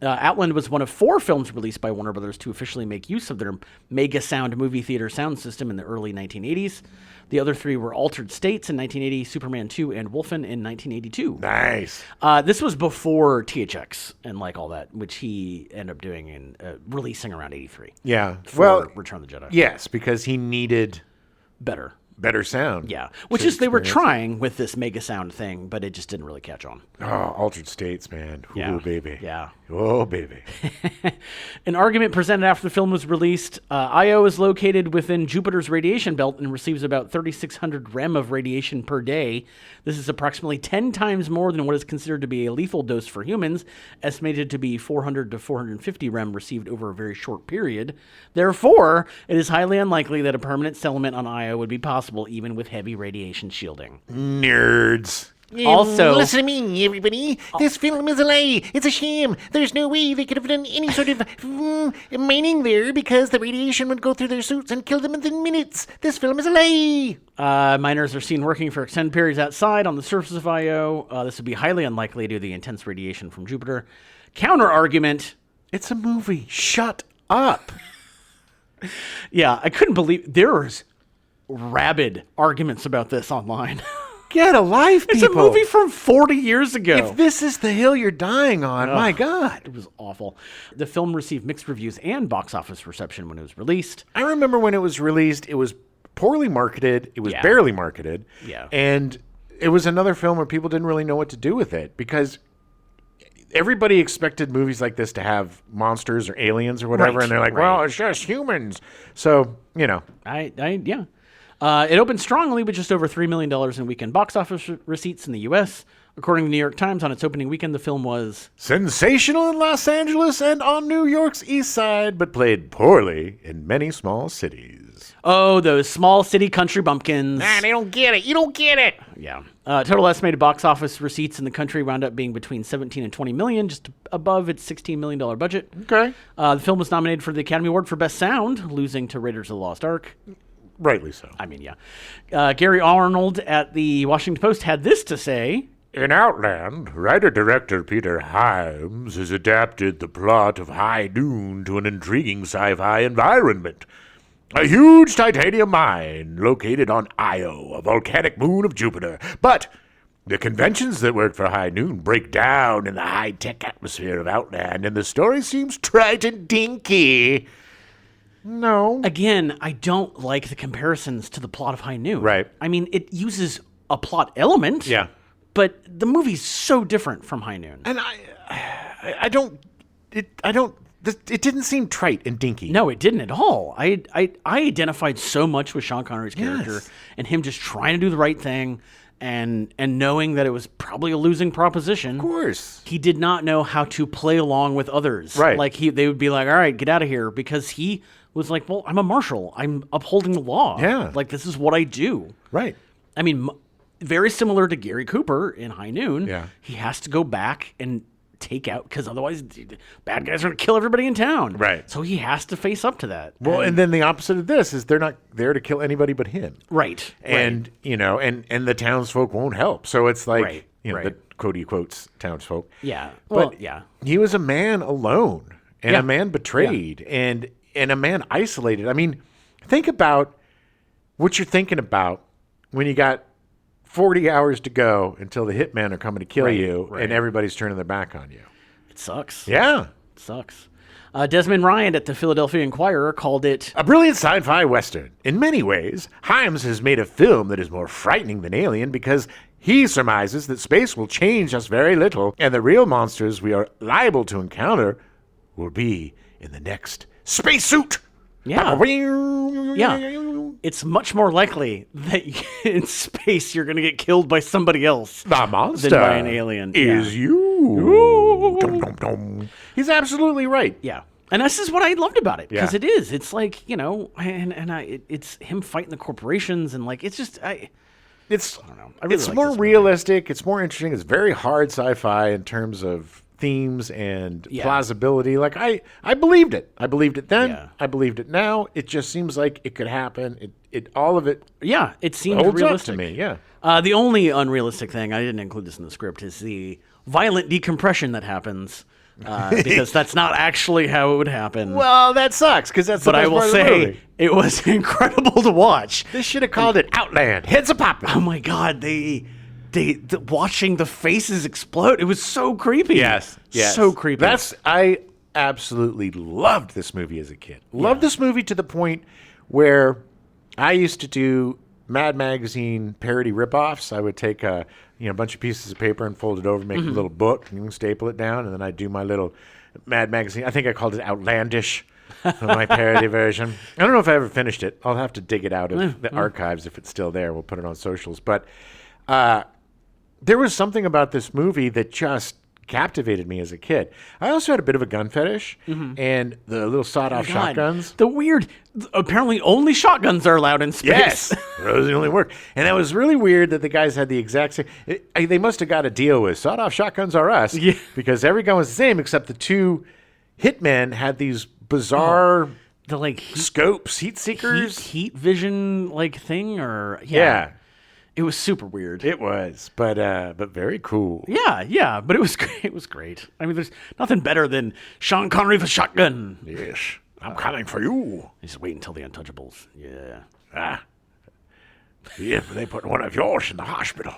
Outland was one of 4 films released by Warner Brothers to officially make use of their Mega Sound movie theater sound system in the early 1980s. The other 3 were Altered States in 1980, Superman 2, and Wolfen in 1982. Nice. This was before THX and like all that, which he ended up doing and releasing around 83. Yeah. For Return of the Jedi. Yes, because he needed better sound. Yeah, which is they were trying with this Mega Sound thing, but it just didn't really catch on. Oh, Altered States, man. Ooh, baby. Yeah. Oh, baby. An argument presented after the film was released. Io is located within Jupiter's radiation belt and receives about 3,600 rem of radiation per day. This is approximately 10 times more than what is considered to be a lethal dose for humans, estimated to be 400 to 450 rem received over a very short period. Therefore, it is highly unlikely that a permanent settlement on Io would be possible, even with heavy radiation shielding. Nerds. Also, listen to me, everybody. This film is a lie. It's a sham. There's no way they could have done any sort of mining there because the radiation would go through their suits and kill them within minutes. This film is a lie. miners are seen working for extended periods outside on the surface of Io. This would be highly unlikely due to the intense radiation from Jupiter. Counter argument. It's a movie. Shut up. Yeah, I couldn't believe there's rabid arguments about this online. Get a life, people. It's a movie from 40 years ago. If this is the hill you're dying on, my God. It was awful. The film received mixed reviews and box office reception when it was released. I remember when it was released, it was poorly marketed. It was barely marketed. Yeah. And it was another film where people didn't really know what to do with it because everybody expected movies like this to have monsters or aliens or whatever, Right, and they're like, right. well, it's just humans. So, Yeah. It opened strongly with just over $3 million in weekend box office receipts in the U.S. According to the New York Times, on its opening weekend, the film was sensational in Los Angeles and on New York's east side, but played poorly in many small cities. Oh, those small city country bumpkins. They don't get it. You don't get it. Yeah. Total estimated box office receipts in the country wound up being between 17 and 20 million, just above its $16 million budget. Okay. The film was nominated for the Academy Award for Best Sound, losing to Raiders of the Lost Ark. Rightly so. I mean, yeah. Gary Arnold at the Washington Post had this to say. In Outland, writer-director Peter Hyams has adapted the plot of High Noon to an intriguing sci-fi environment. A huge titanium mine located on Io, a volcanic moon of Jupiter. But the conventions that work for High Noon break down in the high-tech atmosphere of Outland, and the story seems trite and dinky. No. Again, I don't like the comparisons to the plot of High Noon. Right. I mean, it uses a plot element. Yeah. But the movie's so different from High Noon. And it didn't seem trite and dinky. No, it didn't at all. I identified so much with Sean Connery's character Yes. and him just trying to do the right thing and knowing that it was probably a losing proposition. Of course. He did not know how to play along with others. Right. Like they would be like, all right, get out of here, because he was like, well, I'm a marshal. I'm upholding the law. Yeah. Like, this is what I do. Right. I mean, very similar to Gary Cooper in High Noon. Yeah. He has to go back and take out, because otherwise bad guys are going to kill everybody in town. Right. So he has to face up to that. Well, and then the opposite of this is they're not there to kill anybody but him. Right. And, you know, and the townsfolk won't help. So it's like, Right, you know, right. the quote quotes townsfolk. Yeah. Well, But yeah. he was a man alone and Yeah. a man betrayed and a man isolated. I mean, think about what you're thinking about when you got 40 hours to go until the hitmen are coming to kill Right, you right. and everybody's turning their back on you. It sucks. Yeah. It sucks. Desmond Ryan at the Philadelphia Inquirer called it A brilliant sci-fi western. In many ways, Hyams has made a film that is more frightening than Alien because he surmises that space will change us very little and the real monsters we are liable to encounter will be in the next spacesuit. Yeah. Yeah. It's much more likely that in space you're going to get killed by somebody else The monster than by an alien. is Yeah. you. Dum, dum, dum. He's absolutely right. Yeah. And this is what I loved about it, because Yeah. it is. It's like, you know, it's him fighting the corporations, and like, it's just, It's don't know. I really it's like more this movie. realistic. It's more interesting. It's very hard sci-fi in terms of themes and Yeah. plausibility. Like I believed it. I believed it then. Yeah. I believed it now. It just seems like it could happen. It all of it yeah, it seems holds realistic up to me. Yeah. The only unrealistic thing, I didn't include this in the script, is the violent decompression that happens, because that's not actually how it would happen. Well, that sucks because that's. but the I best will part of the say, movie. it was incredible to watch. They should have called it Outland. Heads a popping. Oh my God, watching the faces explode, it was so creepy. Yes. So creepy. I absolutely loved this movie as a kid. Loved this movie to the point where I used to do Mad Magazine parody ripoffs. I would take a bunch of pieces of paper and fold it over, make a little book, and staple it down, and then I'd do my little Mad Magazine. I think I called it Outlandish, my parody version. I don't know if I ever finished it. I'll have to dig it out of the archives if it's still there. We'll put it on socials. But there was something about this movie that just captivated me as a kid. I also had a bit of a gun fetish, and the little sawed-off God, shotguns. Apparently only shotguns are allowed in space. Yes, those only work. And that was really weird that the guys had the exact same. They must have got a deal with sawed-off shotguns are us, Yeah. because every gun was the same except the two hitmen had these bizarre The like scopes, heat seekers. heat vision like thing, or Yeah, it was super weird. it was, but very cool. Yeah, but it was great. It was great. I mean, there's nothing better than Sean Connery with a shotgun. Yes, I'm coming for you. Just wait until the Untouchables. Yeah. If they put one of yours in the hospital,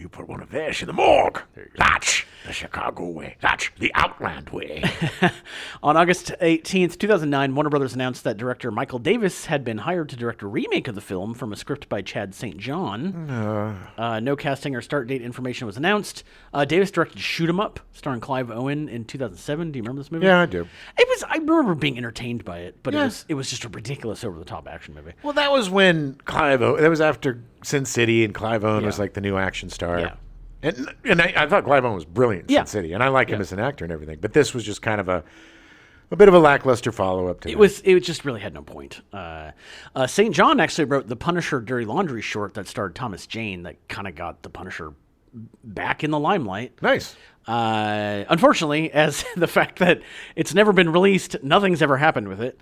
You put one of theirs in the morgue. That's the Chicago way. That's the Outland way. On August 18th, 2009, Warner Brothers announced that director Michael Davis had been hired to direct a remake of the film from a script by Chad St. John. No casting or start date information was announced. Davis directed Shoot 'Em Up, starring Clive Owen in 2007. Do you remember this movie? Yeah, I do. I remember being entertained by it, but it was just a ridiculous, over-the-top action movie. Well, that was when that was after Sin City, and Clive Owen was like the new action star. Yeah. And I thought Clive Owen was brilliant in Yeah. Sin City, and I like him as an actor and everything. But this was just kind of a bit of a lackluster follow-up to It just really had no point. St. John actually wrote the Punisher Dirty Laundry short that starred Thomas Jane that kind of got the Punisher back in the limelight. Nice. Unfortunately, as the fact that it's never been released, nothing's ever happened with it.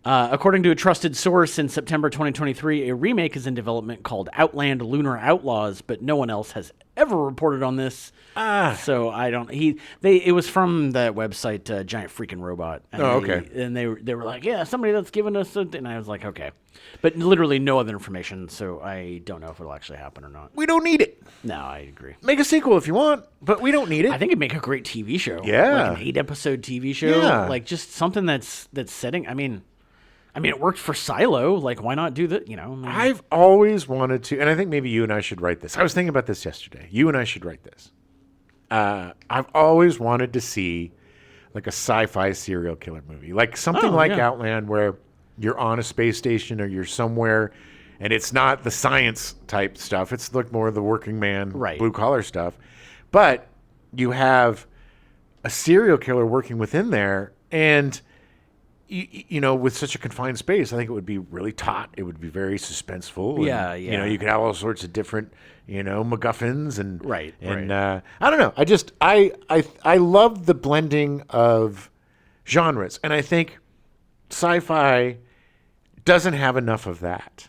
According to a trusted source, in September 2023, a remake is in development called Outland Lunar Outlaws, but no one else has ever reported on this. So I don't. It was from that website, Giant Freaking Robot. And okay. They were like, yeah, somebody that's given us something. And I was like, okay, but literally no other information. So I don't know if it'll actually happen or not. We don't need it. No, I agree. Make a sequel if you want, but we don't need it. I think it'd make a great TV show. Yeah. Like an 8-episode TV show. Yeah. Like just something that's setting. I mean, it worked for Silo. Like, why not do that? I've always wanted to, and I think maybe you and I should write this. I was thinking about this yesterday. You and I should write this. I've always wanted to see like a sci-fi serial killer movie, like something Outland, where you're on a space station or you're somewhere, and it's not the science type stuff. It's like more of the working man, blue collar stuff. But you have a serial killer working within there, and with such a confined space, I think it would be really taut. It would be very suspenseful. And, you could have all sorts of different, MacGuffins and I don't know. I love the blending of genres, and I think sci-fi doesn't have enough of that.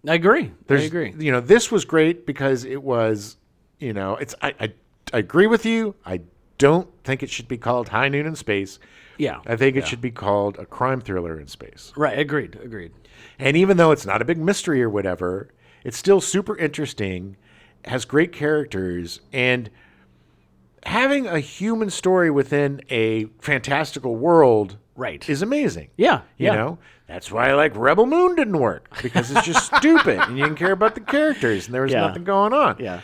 I agree. I agree. This was great because it was, it's. I agree with you. I don't think it should be called High Noon in Space. Yeah. I think it should be called a crime thriller in space. Right. Agreed. And even though it's not a big mystery or whatever, it's still super interesting, has great characters, and having a human story within a fantastical world is amazing. Yeah. That's why I like Rebel Moon didn't work, because it's just stupid and you didn't care about the characters and there was nothing going on. Yeah.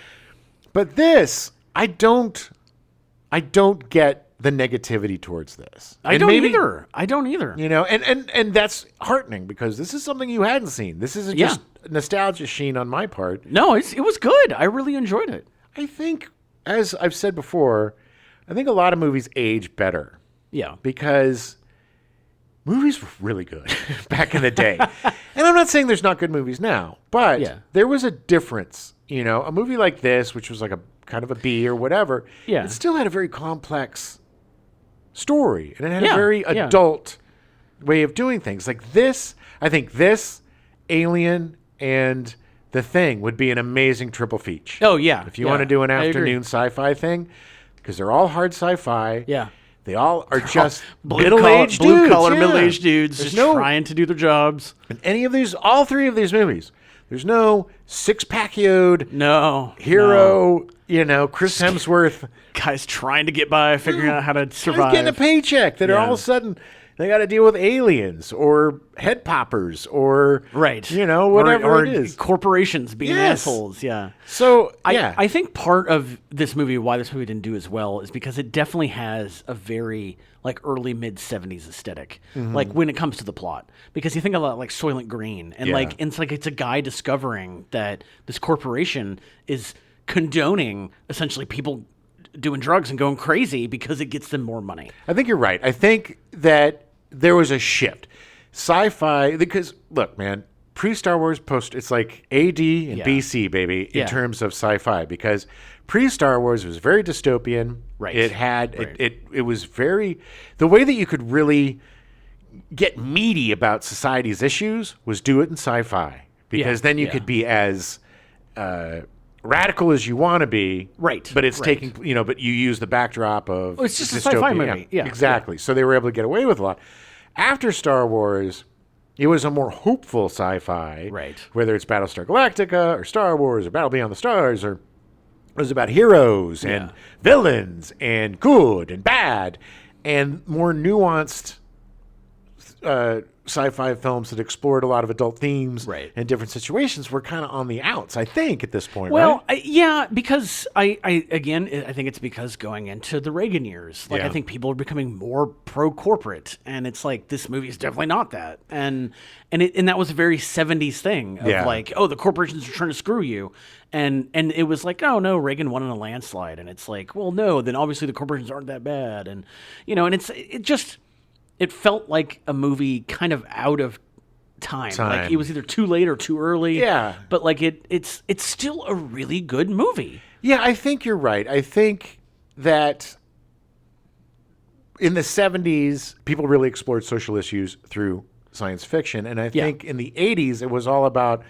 But this, I don't get the negativity towards this. I don't either. And that's heartening because this is something you hadn't seen. This isn't just nostalgia sheen on my part. No, it was good. I really enjoyed it. I think, as I've said before, I think a lot of movies age better. Yeah. Because movies were really good back in the day. And I'm not saying there's not good movies now, but there was a difference. A movie like this, which was like a kind of a B or whatever, it still had a very complex story, and it had a very adult way of doing things. Like this, I think this, Alien, and The Thing would be an amazing triple feature. Oh, yeah. If you want to do an afternoon sci-fi thing, because they're all hard sci-fi. Yeah. They all are just middle-aged dudes. Blue-collar, middle-aged dudes just trying to do their jobs. In all three of these movies, there's no six-pack-yo'd hero, Chris Hemsworth. Guys trying to get by, figuring out how to survive. Guys getting a paycheck that are all of a sudden, they got to deal with aliens or head poppers or, whatever it is. Corporations being assholes, So, I think part of this movie, why this movie didn't do as well, is because it definitely has a very early mid-70s aesthetic, when it comes to the plot. Because you think a lot like Soylent Green, and it's a guy discovering that this corporation is condoning essentially people doing drugs and going crazy because it gets them more money. I think you're right. I think that there was a shift. Sci-fi, because look, man, pre-Star Wars, it's like AD and BC, baby, in terms of sci-fi, because pre-Star Wars was very dystopian. Right. It had it was very, the way that you could really get meaty about society's issues was do it in sci-fi, because then you could be as radical as you want to be, but it's taking, but you use the backdrop of it's just a sci-fi movie. Yeah, exactly. So they were able to get away with a lot. After Star Wars, it was a more hopeful sci-fi, whether it's Battlestar Galactica or Star Wars or Battle Beyond the Stars or was about heroes and villains and good and bad, and more nuanced sci-fi films that explored a lot of adult themes and different situations were kind of on the outs, I think, at this point. Well, right? Because I think it's because going into the Reagan years, I think people are becoming more pro-corporate, and it's like this movie is definitely not that, and that was a very 70s thing of the corporations are trying to screw you, and it was like, oh no, Reagan won in a landslide, and it's like, well, no, then obviously the corporations aren't that bad, and it felt like a movie kind of out of time. Like it was either too late or too early. Yeah. But like it's still a really good movie. Yeah, I think you're right. I think that in the 70s, people really explored social issues through science fiction. And I think in the 80s, it was all about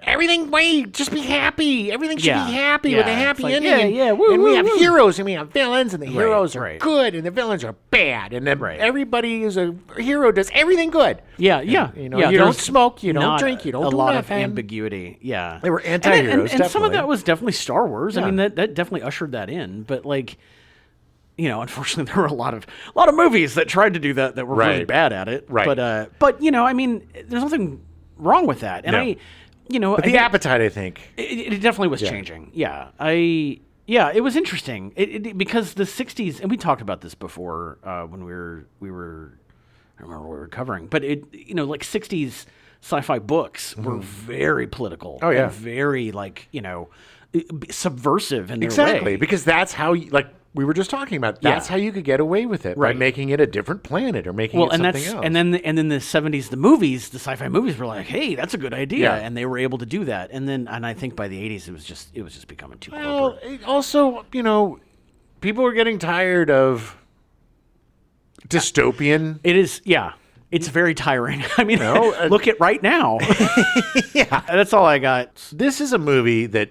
just be happy. Everything should be happy with a happy ending. And we have heroes and we have villains, and the heroes are good and the villains are bad. And then everybody who's a hero does everything good. You don't smoke, you don't drink, you don't do a lot nothing. of ambiguity. Yeah. They were anti-heroes, and some of that was definitely Star Wars. I mean, that definitely ushered that in. But like, unfortunately, there were a lot of movies that tried to do that were really bad at it. Right. But I mean, there's nothing wrong with that. And but the appetite, I think. It definitely was changing. Yeah. It was interesting. Because the 60s, and we talked about this before when we were I remember what we were covering, but like 60s sci-fi books were very political. Oh, yeah. And very subversive in their way. Exactly, because that's how we were just talking about. That's how you could get away with it, by making it a different planet or making it something else. And then the 70s, the sci-fi movies were like, hey, that's a good idea, and they were able to do that. And I think by the 80s, it was just becoming too corporate. Well, also, people were getting tired of dystopian. It is, it's very tiring. I mean, look at right now. That's all I got. This is a movie that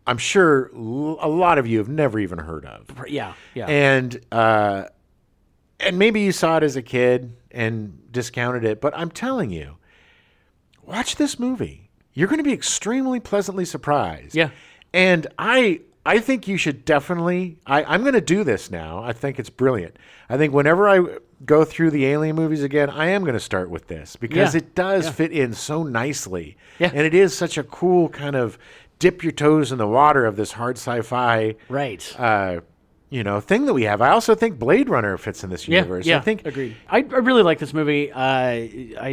I'm sure a lot of you have never even heard of. Yeah. And maybe you saw it as a kid and discounted it, but I'm telling you, watch this movie. You're going to be extremely pleasantly surprised. Yeah. And I think you should definitely, I'm going to do this now. I think it's brilliant. I think whenever I go through the Alien movies again, I am going to start with this because it does fit in so nicely. Yeah. And it is such a cool kind of dip your toes in the water of this hard sci-fi thing that we have. I also think Blade Runner fits in this universe. Yeah, I think agreed. I really like this movie. I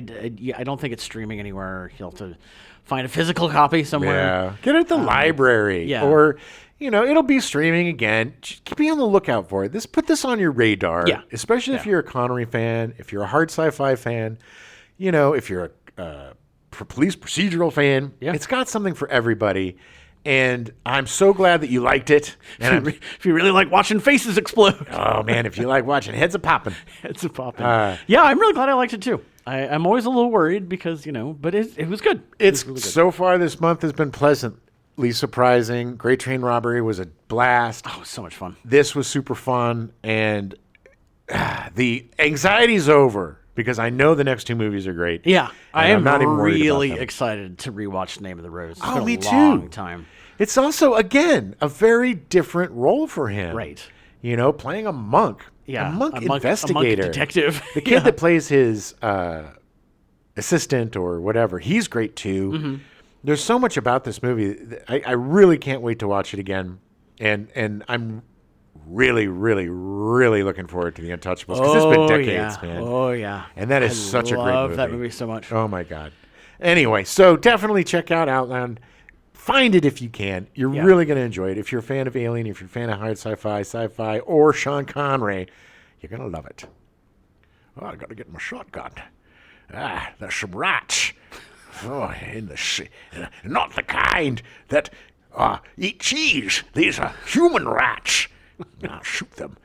don't think it's streaming anywhere. You'll have to find a physical copy somewhere. Yeah. Get it at the library. Yeah. Or, it'll be streaming again. Just be on the lookout for it. Put this on your radar. Yeah. Especially if you're a Connery fan, if you're a hard sci-fi fan, if you're a police procedural fan. Yeah. It's got something for everybody. And I'm so glad that you liked it. And if you really like watching faces explode. Oh, man, if you like watching heads a popping. Heads a popping. Yeah, I'm really glad I liked it too. I'm always a little worried because, but it was good. It's really good. So far this month has been pleasantly surprising. Great Train Robbery was a blast. Oh, so much fun. This was super fun. And the anxiety's over. Because I know the next two movies are great. Yeah, I am not even really excited to rewatch Name of the Rose. It's been me a long too. time. It's also, again, a very different role for him. Right. Playing a monk. Yeah, a monk investigator. A monk detective. The kid that plays his assistant or whatever, he's great too. Mm-hmm. There's so much about this movie. I really can't wait to watch it again. And I'm really, really, really looking forward to The Untouchables because it's been decades, man. Oh, yeah. And that is such a great movie. I love that movie so much. Oh, my God. Anyway, so definitely check out Outland. Find it if you can. You're really going to enjoy it. If you're a fan of Alien, if you're a fan of hard sci-fi, or Sean Connery, you're going to love it. Oh, I got to get my shotgun. There's some rats. Oh, not the kind that eat cheese. These are human rats. I'll shoot them.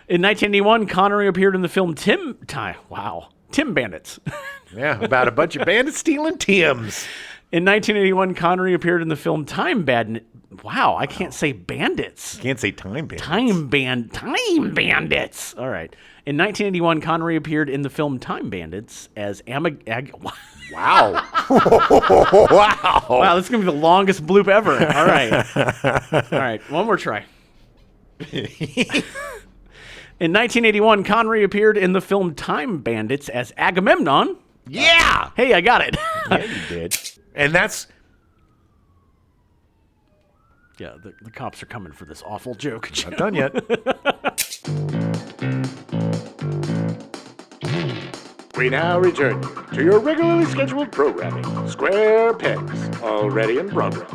In 1981, Connery appeared in the film Tim Bandits. Yeah, about a bunch of bandits stealing Tims. In 1981, Connery appeared in the film Time Bandits. Wow, I can't say bandits. Can't say Time Bandits. Time Bandits. All right. In 1981, Connery appeared in the film Time Bandits as Wow. Wow. Wow, this is going to be the longest bloop ever. All right. All right, one more try. In 1981, Connery appeared in the film Time Bandits as Agamemnon. Yeah. Hey, I got it. Yeah, you did. And that's... Yeah, the cops are coming for this awful joke. Not done yet. We now return you to your regularly scheduled programming. Square Pegs, already in progress.